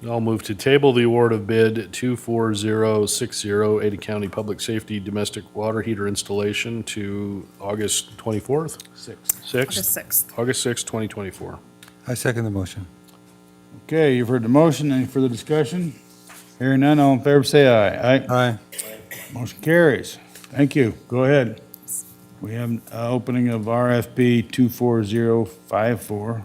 I'll move to table the award of bid 24060, Ada County Public Safety Domestic Water Heater Installation to August 24th? 6th. August 6th. August 6th, 2024. I second the motion. Okay, you've heard the motion. Any further discussion? Hearing none, all in favor say aye. Aye. Aye. Motion carries. Thank you. Go ahead. We have opening of RFP 24054.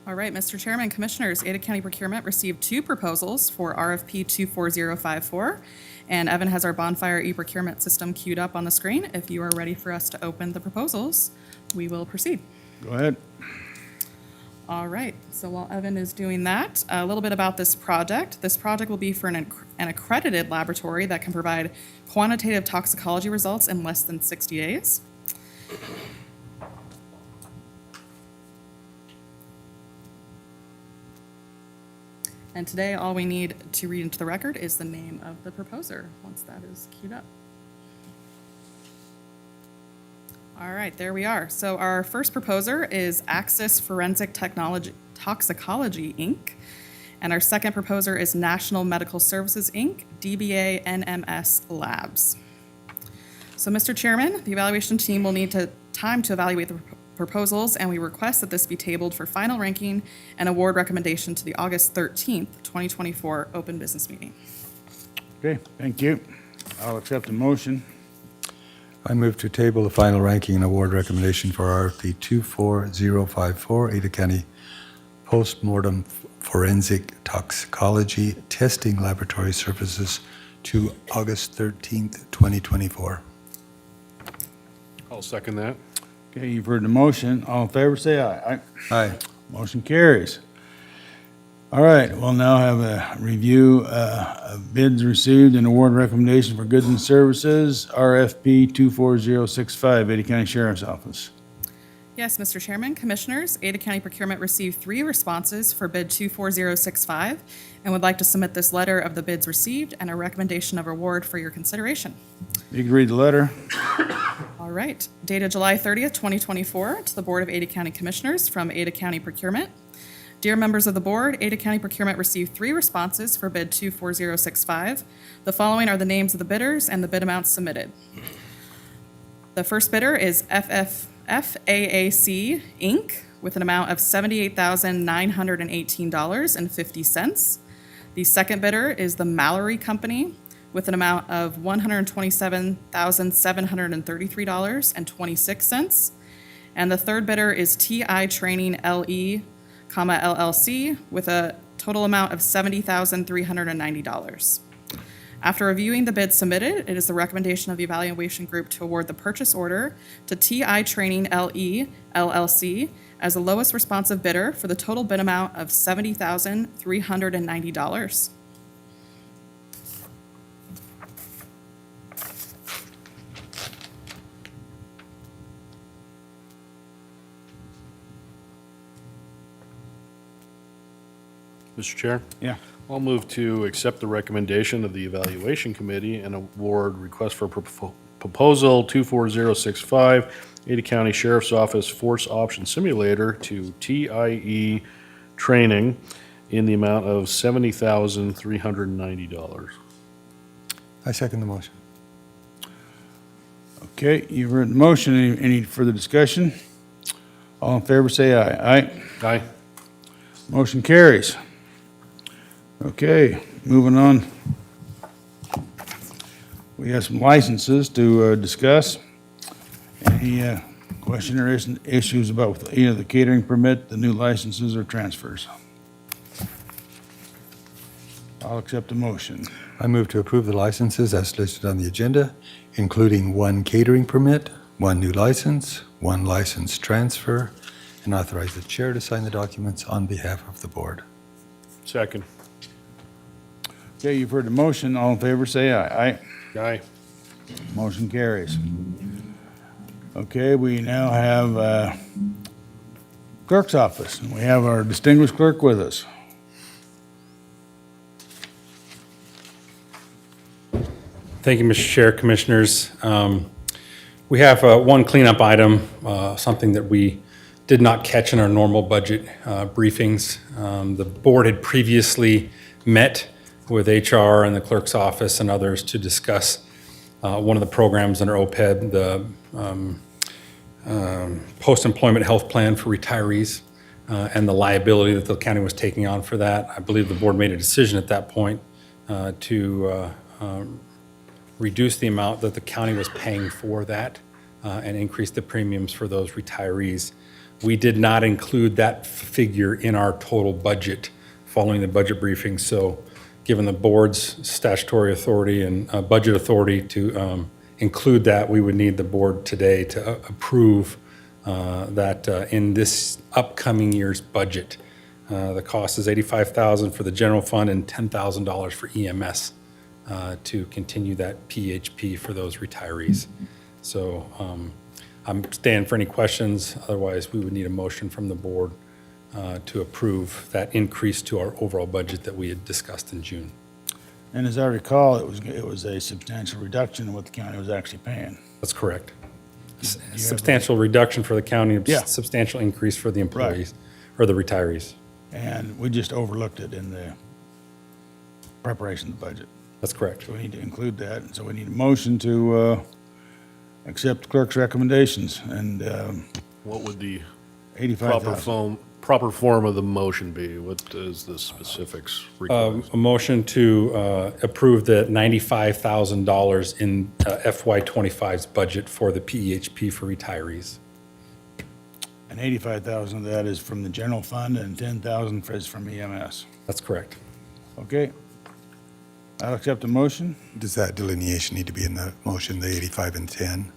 All right, Mr. Chairman, Commissioners, Ada County Procurement received 2 proposals for RFP 24054, and Evan has our bonfire e-procurement system queued up on the screen. If you are ready for us to open the proposals, we will proceed. Go ahead. All right, so while Evan is doing that, a little bit about this project. This project will be for an accredited laboratory that can provide quantitative toxicology results in less than 60 days. And today, all we need to read into the record is the name of the proposer, once that is queued up. All right, there we are. So our first proposer is Axis Forensic Toxicology, Inc. And our second proposer is National Medical Services, Inc., DBA NMS Labs. So, Mr. Chairman, the evaluation team will need time to evaluate the proposals, and we request that this be tabled for final ranking and award recommendation to the August 13th, 2024 open business meeting. Okay, thank you. I'll accept the motion. I move to table the final ranking and award recommendation for RFP 24054, Ada County Postmortem Forensic Toxicology Testing Laboratory Services to August 13th, 2024. I'll second that. Okay, you've heard the motion. All in favor, say aye. Aye. Aye. Motion carries. All right, we'll now have a review of bids received and award recommendation for goods and services, RFP 24065, Ada County Sheriff's Office. Yes, Mr. Chairman, Commissioners, Ada County Procurement received 3 responses for bid 24065 and would like to submit this letter of the bids received and a recommendation of award for your consideration. You can read the letter. All right, dated July 30th, 2024, to the Board of Ada County Commissioners from Ada County Procurement. Dear members of the board, Ada County Procurement received 3 responses for bid 24065. The following are the names of the bidders and the bid amounts submitted. The first bidder is FAAC Inc. with an amount of $78,918.50. The second bidder is the Mallory Company with an amount of $127,733.26. And the third bidder is TI Training LE, LLC with a total amount of $70,390. After reviewing the bids submitted, it is the recommendation of the evaluation group to award the purchase order to TI Training LE, LLC as the lowest responsive bidder for the total bid amount of $70,390. Mr. Chair? Yeah. I'll move to accept the recommendation of the Evaluation Committee and award request for proposal 24065, Ada County Sheriff's Office Force Option Simulator to TIE Training in the amount of $70,390. I second the motion. Okay, you've heard the motion. Any further discussion? All in favor, say aye. Aye. Aye. Motion carries. Okay, moving on. We have some licenses to discuss. Any question or issues about either the catering permit, the new licenses, or transfers? I'll accept the motion. I move to approve the licenses as listed on the agenda, including 1 catering permit, 1 new license, 1 license transfer, and authorize the chair to sign the documents on behalf of the board. Second. Okay, you've heard the motion. All in favor, say aye. Aye. Aye. Motion carries. Okay, we now have clerk's office. We have our distinguished clerk with us. Thank you, Mr. Chair, Commissioners. We have one cleanup item, something that we did not catch in our normal budget briefings. The board had previously met with HR and the clerk's office and others to discuss one of the programs under OPEB, the post-employment health plan for retirees, and the liability that the county was taking on for that. I believe the board made a decision at that point to reduce the amount that the county was paying for that and increase the premiums for those retirees. We did not include that figure in our total budget following the budget briefing. So given the board's statutory authority and budget authority to include that, we would need the board today to approve that in this upcoming year's budget. The cost is $85,000 for the general fund and $10,000 for EMS to continue that PHP for those retirees. So I'm staying for any questions. Otherwise, we would need a motion from the board to approve that increase to our overall budget that we had discussed in June. And as I recall, it was a substantial reduction in what the county was actually paying. That's correct. Substantial reduction for the county, Yeah. substantial increase for the employees or the retirees. And we just overlooked it in the preparation of the budget. That's correct. So we need to include that. And so we need a motion to accept clerk's recommendations and What would the 85,000. proper proper form of the motion be? What is the specifics required? A motion to approve the $95,000 in FY '25's budget for the PEHP for retirees. And 85,000 of that is from the general fund and 10,000 is from EMS. That's correct. Okay. I'll accept the motion. Does that delineation need to be in the motion, the 85 and 10?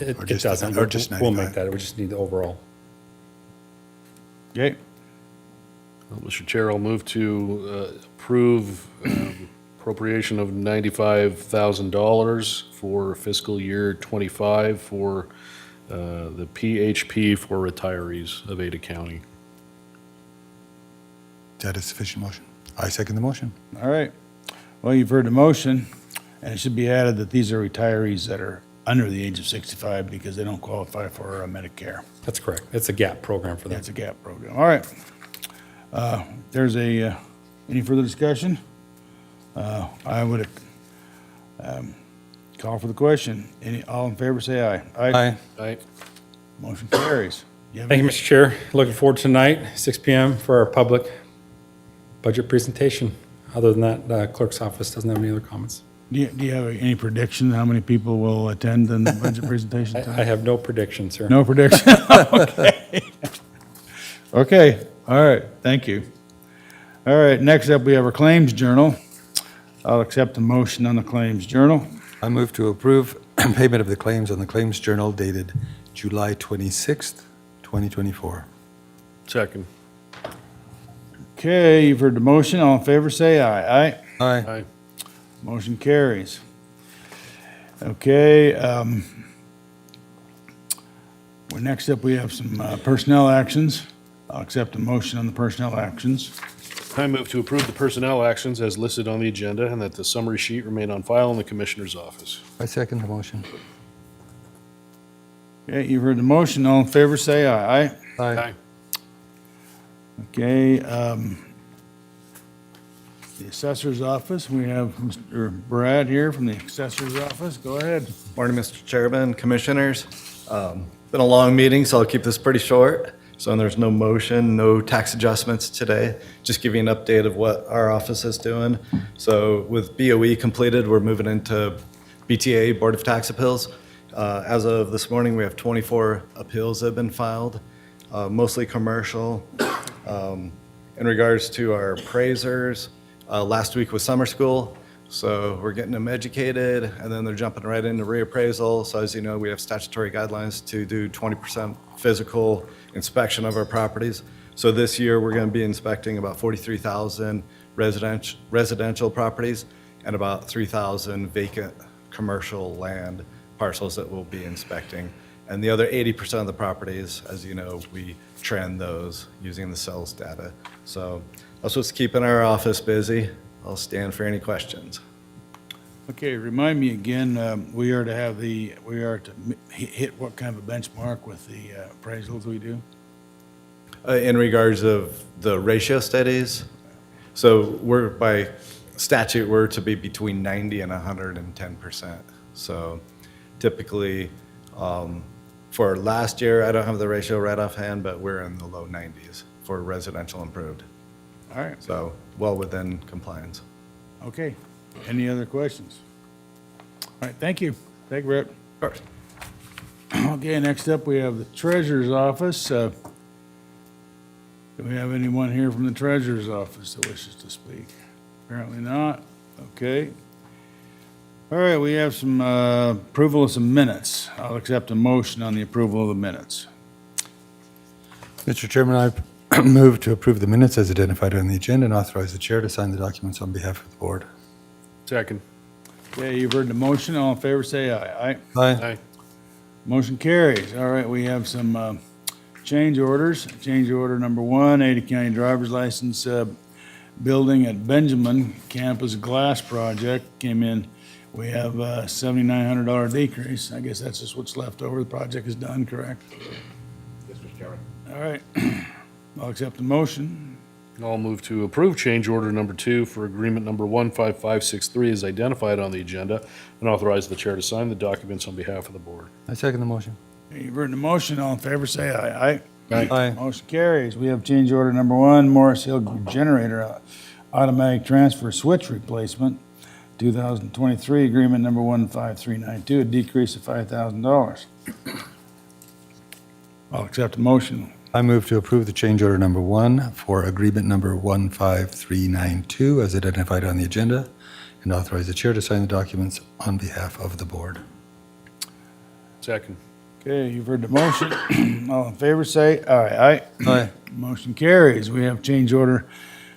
It Or it just- doesn't. or just We'll make 95? that. We just need the overall. Okay. Well, Mr. Chair, I'll move to approve appropriation of $95,000 for fiscal year '25 for the PHP for retirees of Ada County. Is that a sufficient motion? I second the motion. All right. Well, you've heard the motion, and it should be added that these are retirees that are under the age of 65 because they don't qualify for Medicare. That's correct. It's a GAP program for them. That's a GAP program. All right. There's any further discussion? I would call for the question. All in favor, say aye. Aye. Aye. Motion carries. You have Thank you, Mr. Chair. Looking forward to tonight, 6 PM for our public budget presentation. Other than that, the clerk's office doesn't have any other comments. Do you have any prediction how many people will attend in the budget presentation I tonight? have no prediction, sir. No prediction? Okay. Okay, all right, thank you. All right, next up, we have our claims journal. I'll accept the motion on the claims journal. I move to approve payment of the claims on the Claims Journal dated July 26th, 2024. Second. Okay, you've heard the motion. All in favor, say aye. Aye. Aye. Aye. Motion carries. Okay, well, next up, we have some personnel actions. I'll accept a motion on the personnel actions. I move to approve the personnel actions as listed on the agenda and that the summary sheet remain on file in the Commissioner's office. I second the motion. Okay, you've heard the motion. All in favor, say aye. Aye. Aye. Okay, the assessor's office, we have Mr. Brad here from the assessor's office. Go ahead. Morning, Mr. Chairman, Commissioners. Been a long meeting, so I'll keep this pretty short. So there's no motion, no tax adjustments today. Just give you an update of what our office is doing. So with BOE completed, we're moving into BTA, Board of Tax Appeals. As of this morning, we have 24 appeals that have been filed, mostly commercial. In regards to our appraisers, last week was summer school, so we're getting them educated, and then they're jumping right into reappraisal. So as you know, we have statutory guidelines to do 20% physical inspection of our properties. So this year, we're going to be inspecting about 43,000 residential properties and about 3,000 vacant commercial land parcels that we'll be inspecting. And the other 80% of the properties, as you know, we trend those using the sales data. So that's what's keeping our office busy. I'll stand for any questions. Okay, remind me again, we are to hit what kind of a benchmark with the appraisals we do? In regards of the ratio studies, so we're, by statute, we're to be between 90 and 110%. So typically, for last year, I don't have the ratio right offhand, but we're in the low 90s for residential improved. All right, So well within compliance. okay. Any other questions? All right, thank you. Thank you, Brett. Of course. Okay, next up, we have the treasurer's office. Do we have anyone here from the treasurer's office that wishes to speak? Apparently not. Okay. All right, we have some approval of some minutes. I'll accept a motion on the approval of the minutes. Mr. Chairman, I move to approve the minutes as identified on the agenda and authorize the chair to sign the documents on behalf of the board. Second. Okay, you've heard the motion. All in favor, say aye. Aye. Aye. Aye. Motion carries. All right, we have some change orders. Change order number 1, Ada County driver's license building at Benjamin Campus Glass Project came in. We have a $7,900 decrease. I guess that's just what's left over. The project is done, correct? Yes, Mr. Chairman. All right. I'll accept the motion. I'll move to approve change order number 2 for agreement number 15563 as identified on the agenda and authorize the chair to sign the documents on behalf of the board. I second the motion. You've heard the motion. All in favor, say aye. Aye. Aye. Motion carries. We have change order number one, Morris Hill Generator Automatic Transfer Switch Replacement, 2023, agreement number 15392, a decrease of $5,000. I'll accept a motion. I move to approve the change order number one for agreement number 15392 as identified on the agenda and authorize the chair to sign the documents on behalf of the board. Second. Okay, you've heard the motion. All in favor, say aye. Aye. Aye. Motion carries. We have change order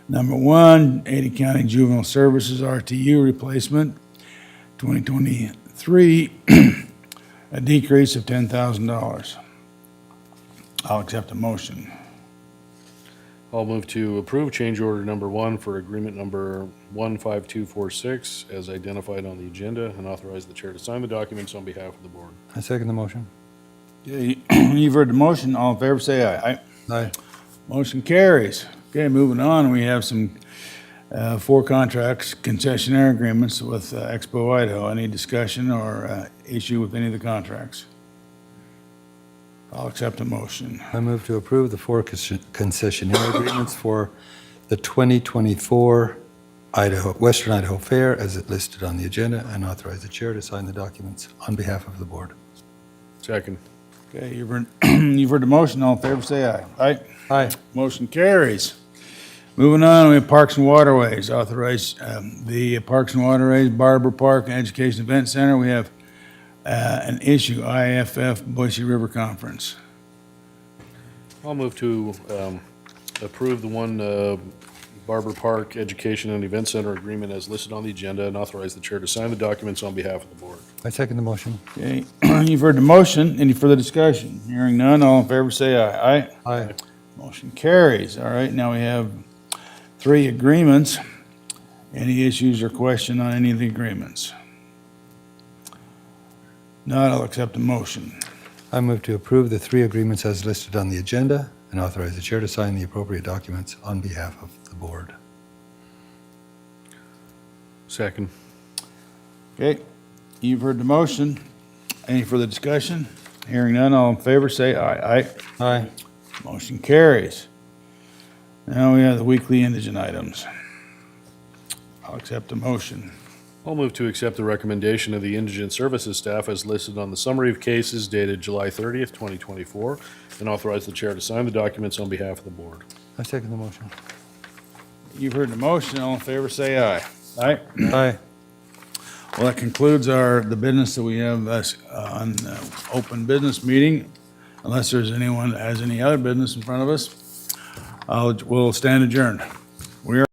number one, Ada County Juvenile Services RTU replacement, 2023, a decrease of $10,000. I'll accept the motion. I'll move to approve change order number one for agreement number 15246 as identified on the agenda and authorize the chair to sign the documents on behalf of the board. I second the motion. Okay, you've heard the motion. All in favor, say aye. Aye. Aye. Motion carries. Okay, moving on, we have some 4 contracts, concessionaire agreements with Expo Idaho. Any discussion or issue with any of the contracts? I'll accept a motion. I move to approve the 4 concessionaire agreements for the 2024 Western Idaho Fair as it listed on the agenda and authorize the chair to sign the documents on behalf of the board. Second. Okay, you've heard the motion. All in favor, say aye. Aye. Aye. Motion carries. Moving on, we have Parks and Waterways. Authorize the Parks and Waterways Barber Park and Education Event Center. We have an issue, IFF Boise River Conference. I'll move to approve the one Barber Park Education and Event Center agreement as listed on the agenda and authorize the chair to sign the documents on behalf of the board. I second the motion. Okay, you've heard the motion. Any further discussion? Hearing none, all in favor say aye. Aye. Aye. Motion carries. All right, now we have 3 agreements. Any issues or question on any of the agreements? Not, I'll accept the motion. I move to approve the 3 agreements as listed on the agenda and authorize the chair to sign the appropriate documents on behalf of the board. Second. Okay, you've heard the motion. Any further discussion? Hearing none, all in favor say aye. Aye. Aye. Motion carries. Now we have the weekly indigent items. I'll accept the motion. I'll move to accept the recommendation of the Indigent Services staff as listed on the summary of cases dated July 30th, 2024, and authorize the chair to sign the documents on behalf of the board. I second the motion. You've heard the motion. All in favor say aye. Aye. Aye. Well, that concludes the business that we have on open business meeting. Unless there's anyone that has any other business in front of us, we'll stand adjourned. We are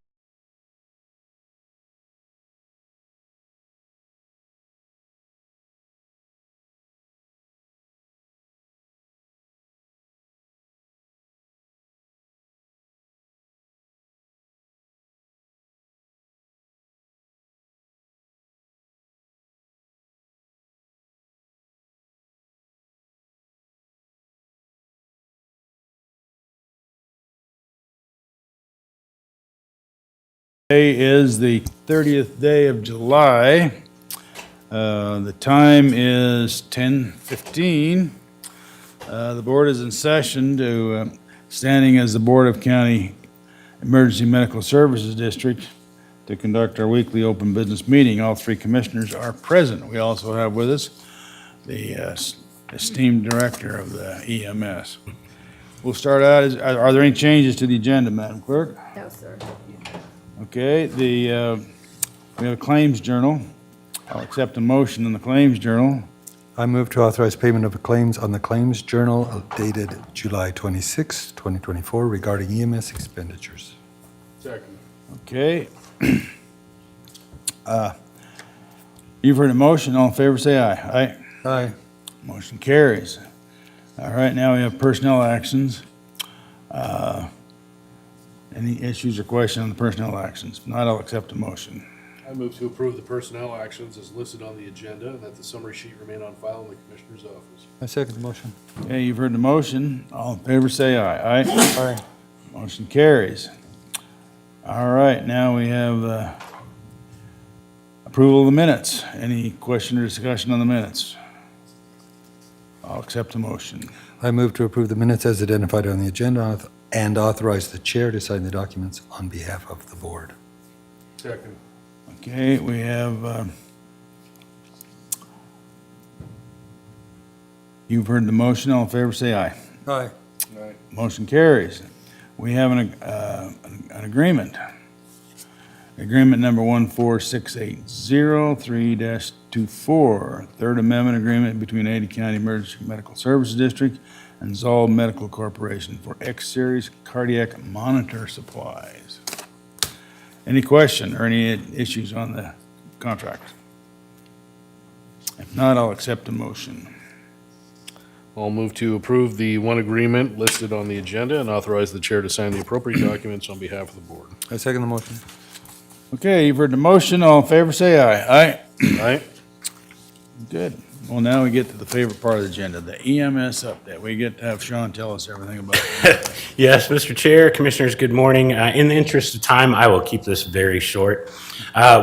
Today is the 30th day of July. The time is 10:15. The board is in session standing as the Board of County Emergency Medical Services District to conduct our weekly open business meeting. All 3 commissioners are present. We also have with us the esteemed director of the EMS. We'll start out, are there any changes to the agenda, Madam Clerk? No, sir. Okay, we have a claims journal. I'll accept a motion in the claims journal. I move to authorize payment of claims on the Claims Journal dated July 26, 2024 regarding EMS expenditures. Second. Okay. You've heard a motion. All in favor, say aye. Aye. Aye. Motion carries. All right, now we have personnel actions. Any issues or questions on the personnel actions? If not, I'll accept a motion. I move to approve the personnel actions as listed on the agenda and that the summary sheet remain on file in the Commissioner's office. I second the motion. Okay, you've heard the motion. All in favor, say aye. Aye. Aye. Motion carries. All right, now we have approval of the minutes. Any question or discussion on the minutes? I'll accept the motion. I move to approve the minutes as identified on the agenda and authorize the chair to sign the documents on behalf of the board. Second. Okay, we have, you've heard the motion. All in favor, say aye. Aye. Motion carries. We have an agreement. Agreement number 14680-3-24, Third Amendment Agreement between Ada County Emergency Medical Services District and Zoll Medical Corporation for X-Series cardiac monitor supplies. Any question or any issues on the contract? If not, I'll accept the motion. I'll move to approve the one agreement listed on the agenda and authorize the chair to sign the appropriate documents on behalf of the board. I second the motion. Okay, you've heard the motion. All in favor, say aye. Aye. Aye. Good. Well, now we get to the favorite part of the agenda, the EMS update. We get to have Sean tell us everything about it. Yes, Mr. Chair, Commissioners, good morning. In the interest of time, I will keep this very short.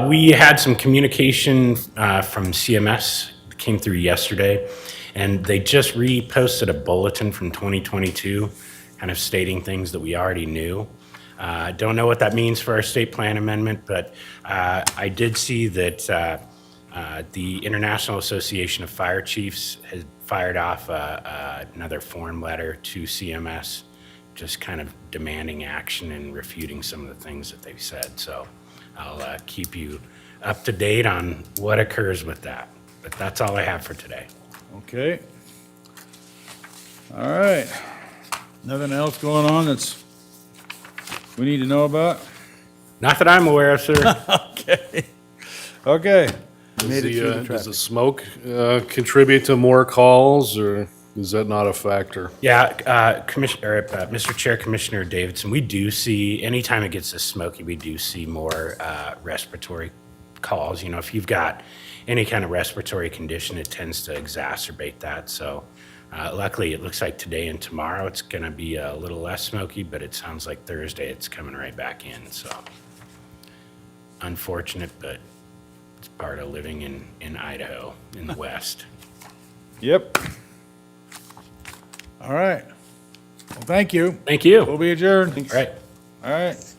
We had some communication from CMS that came through yesterday, and they just reposted a bulletin from 2022, kind of stating things that we already knew. Don't know what that means for our state plan amendment, but I did see that the International Association of Fire Chiefs has fired off another form letter to CMS, just kind of demanding action and refuting some of the things that they've said. So I'll keep you up to date on what occurs with that. But that's all I have for today. Okay. All right. Nothing else going on that's we need to know about? Not that I'm aware of, sir. Okay. Okay. Does the smoke contribute to more calls, or is that not a factor? Yeah, Mr. Chair, Commissioner Davidson, we do see, anytime it gets this smoky, we do see more respiratory calls. You know, if you've got any kind of respiratory condition, it tends to exacerbate that. So luckily, it looks like today and tomorrow it's going to be a little less smoky, but it sounds like Thursday it's coming right back in. So unfortunate, but it's part of living in Idaho in the West. Yep. All right. Well, thank you. Thank you. We'll be adjourned. All right. All right.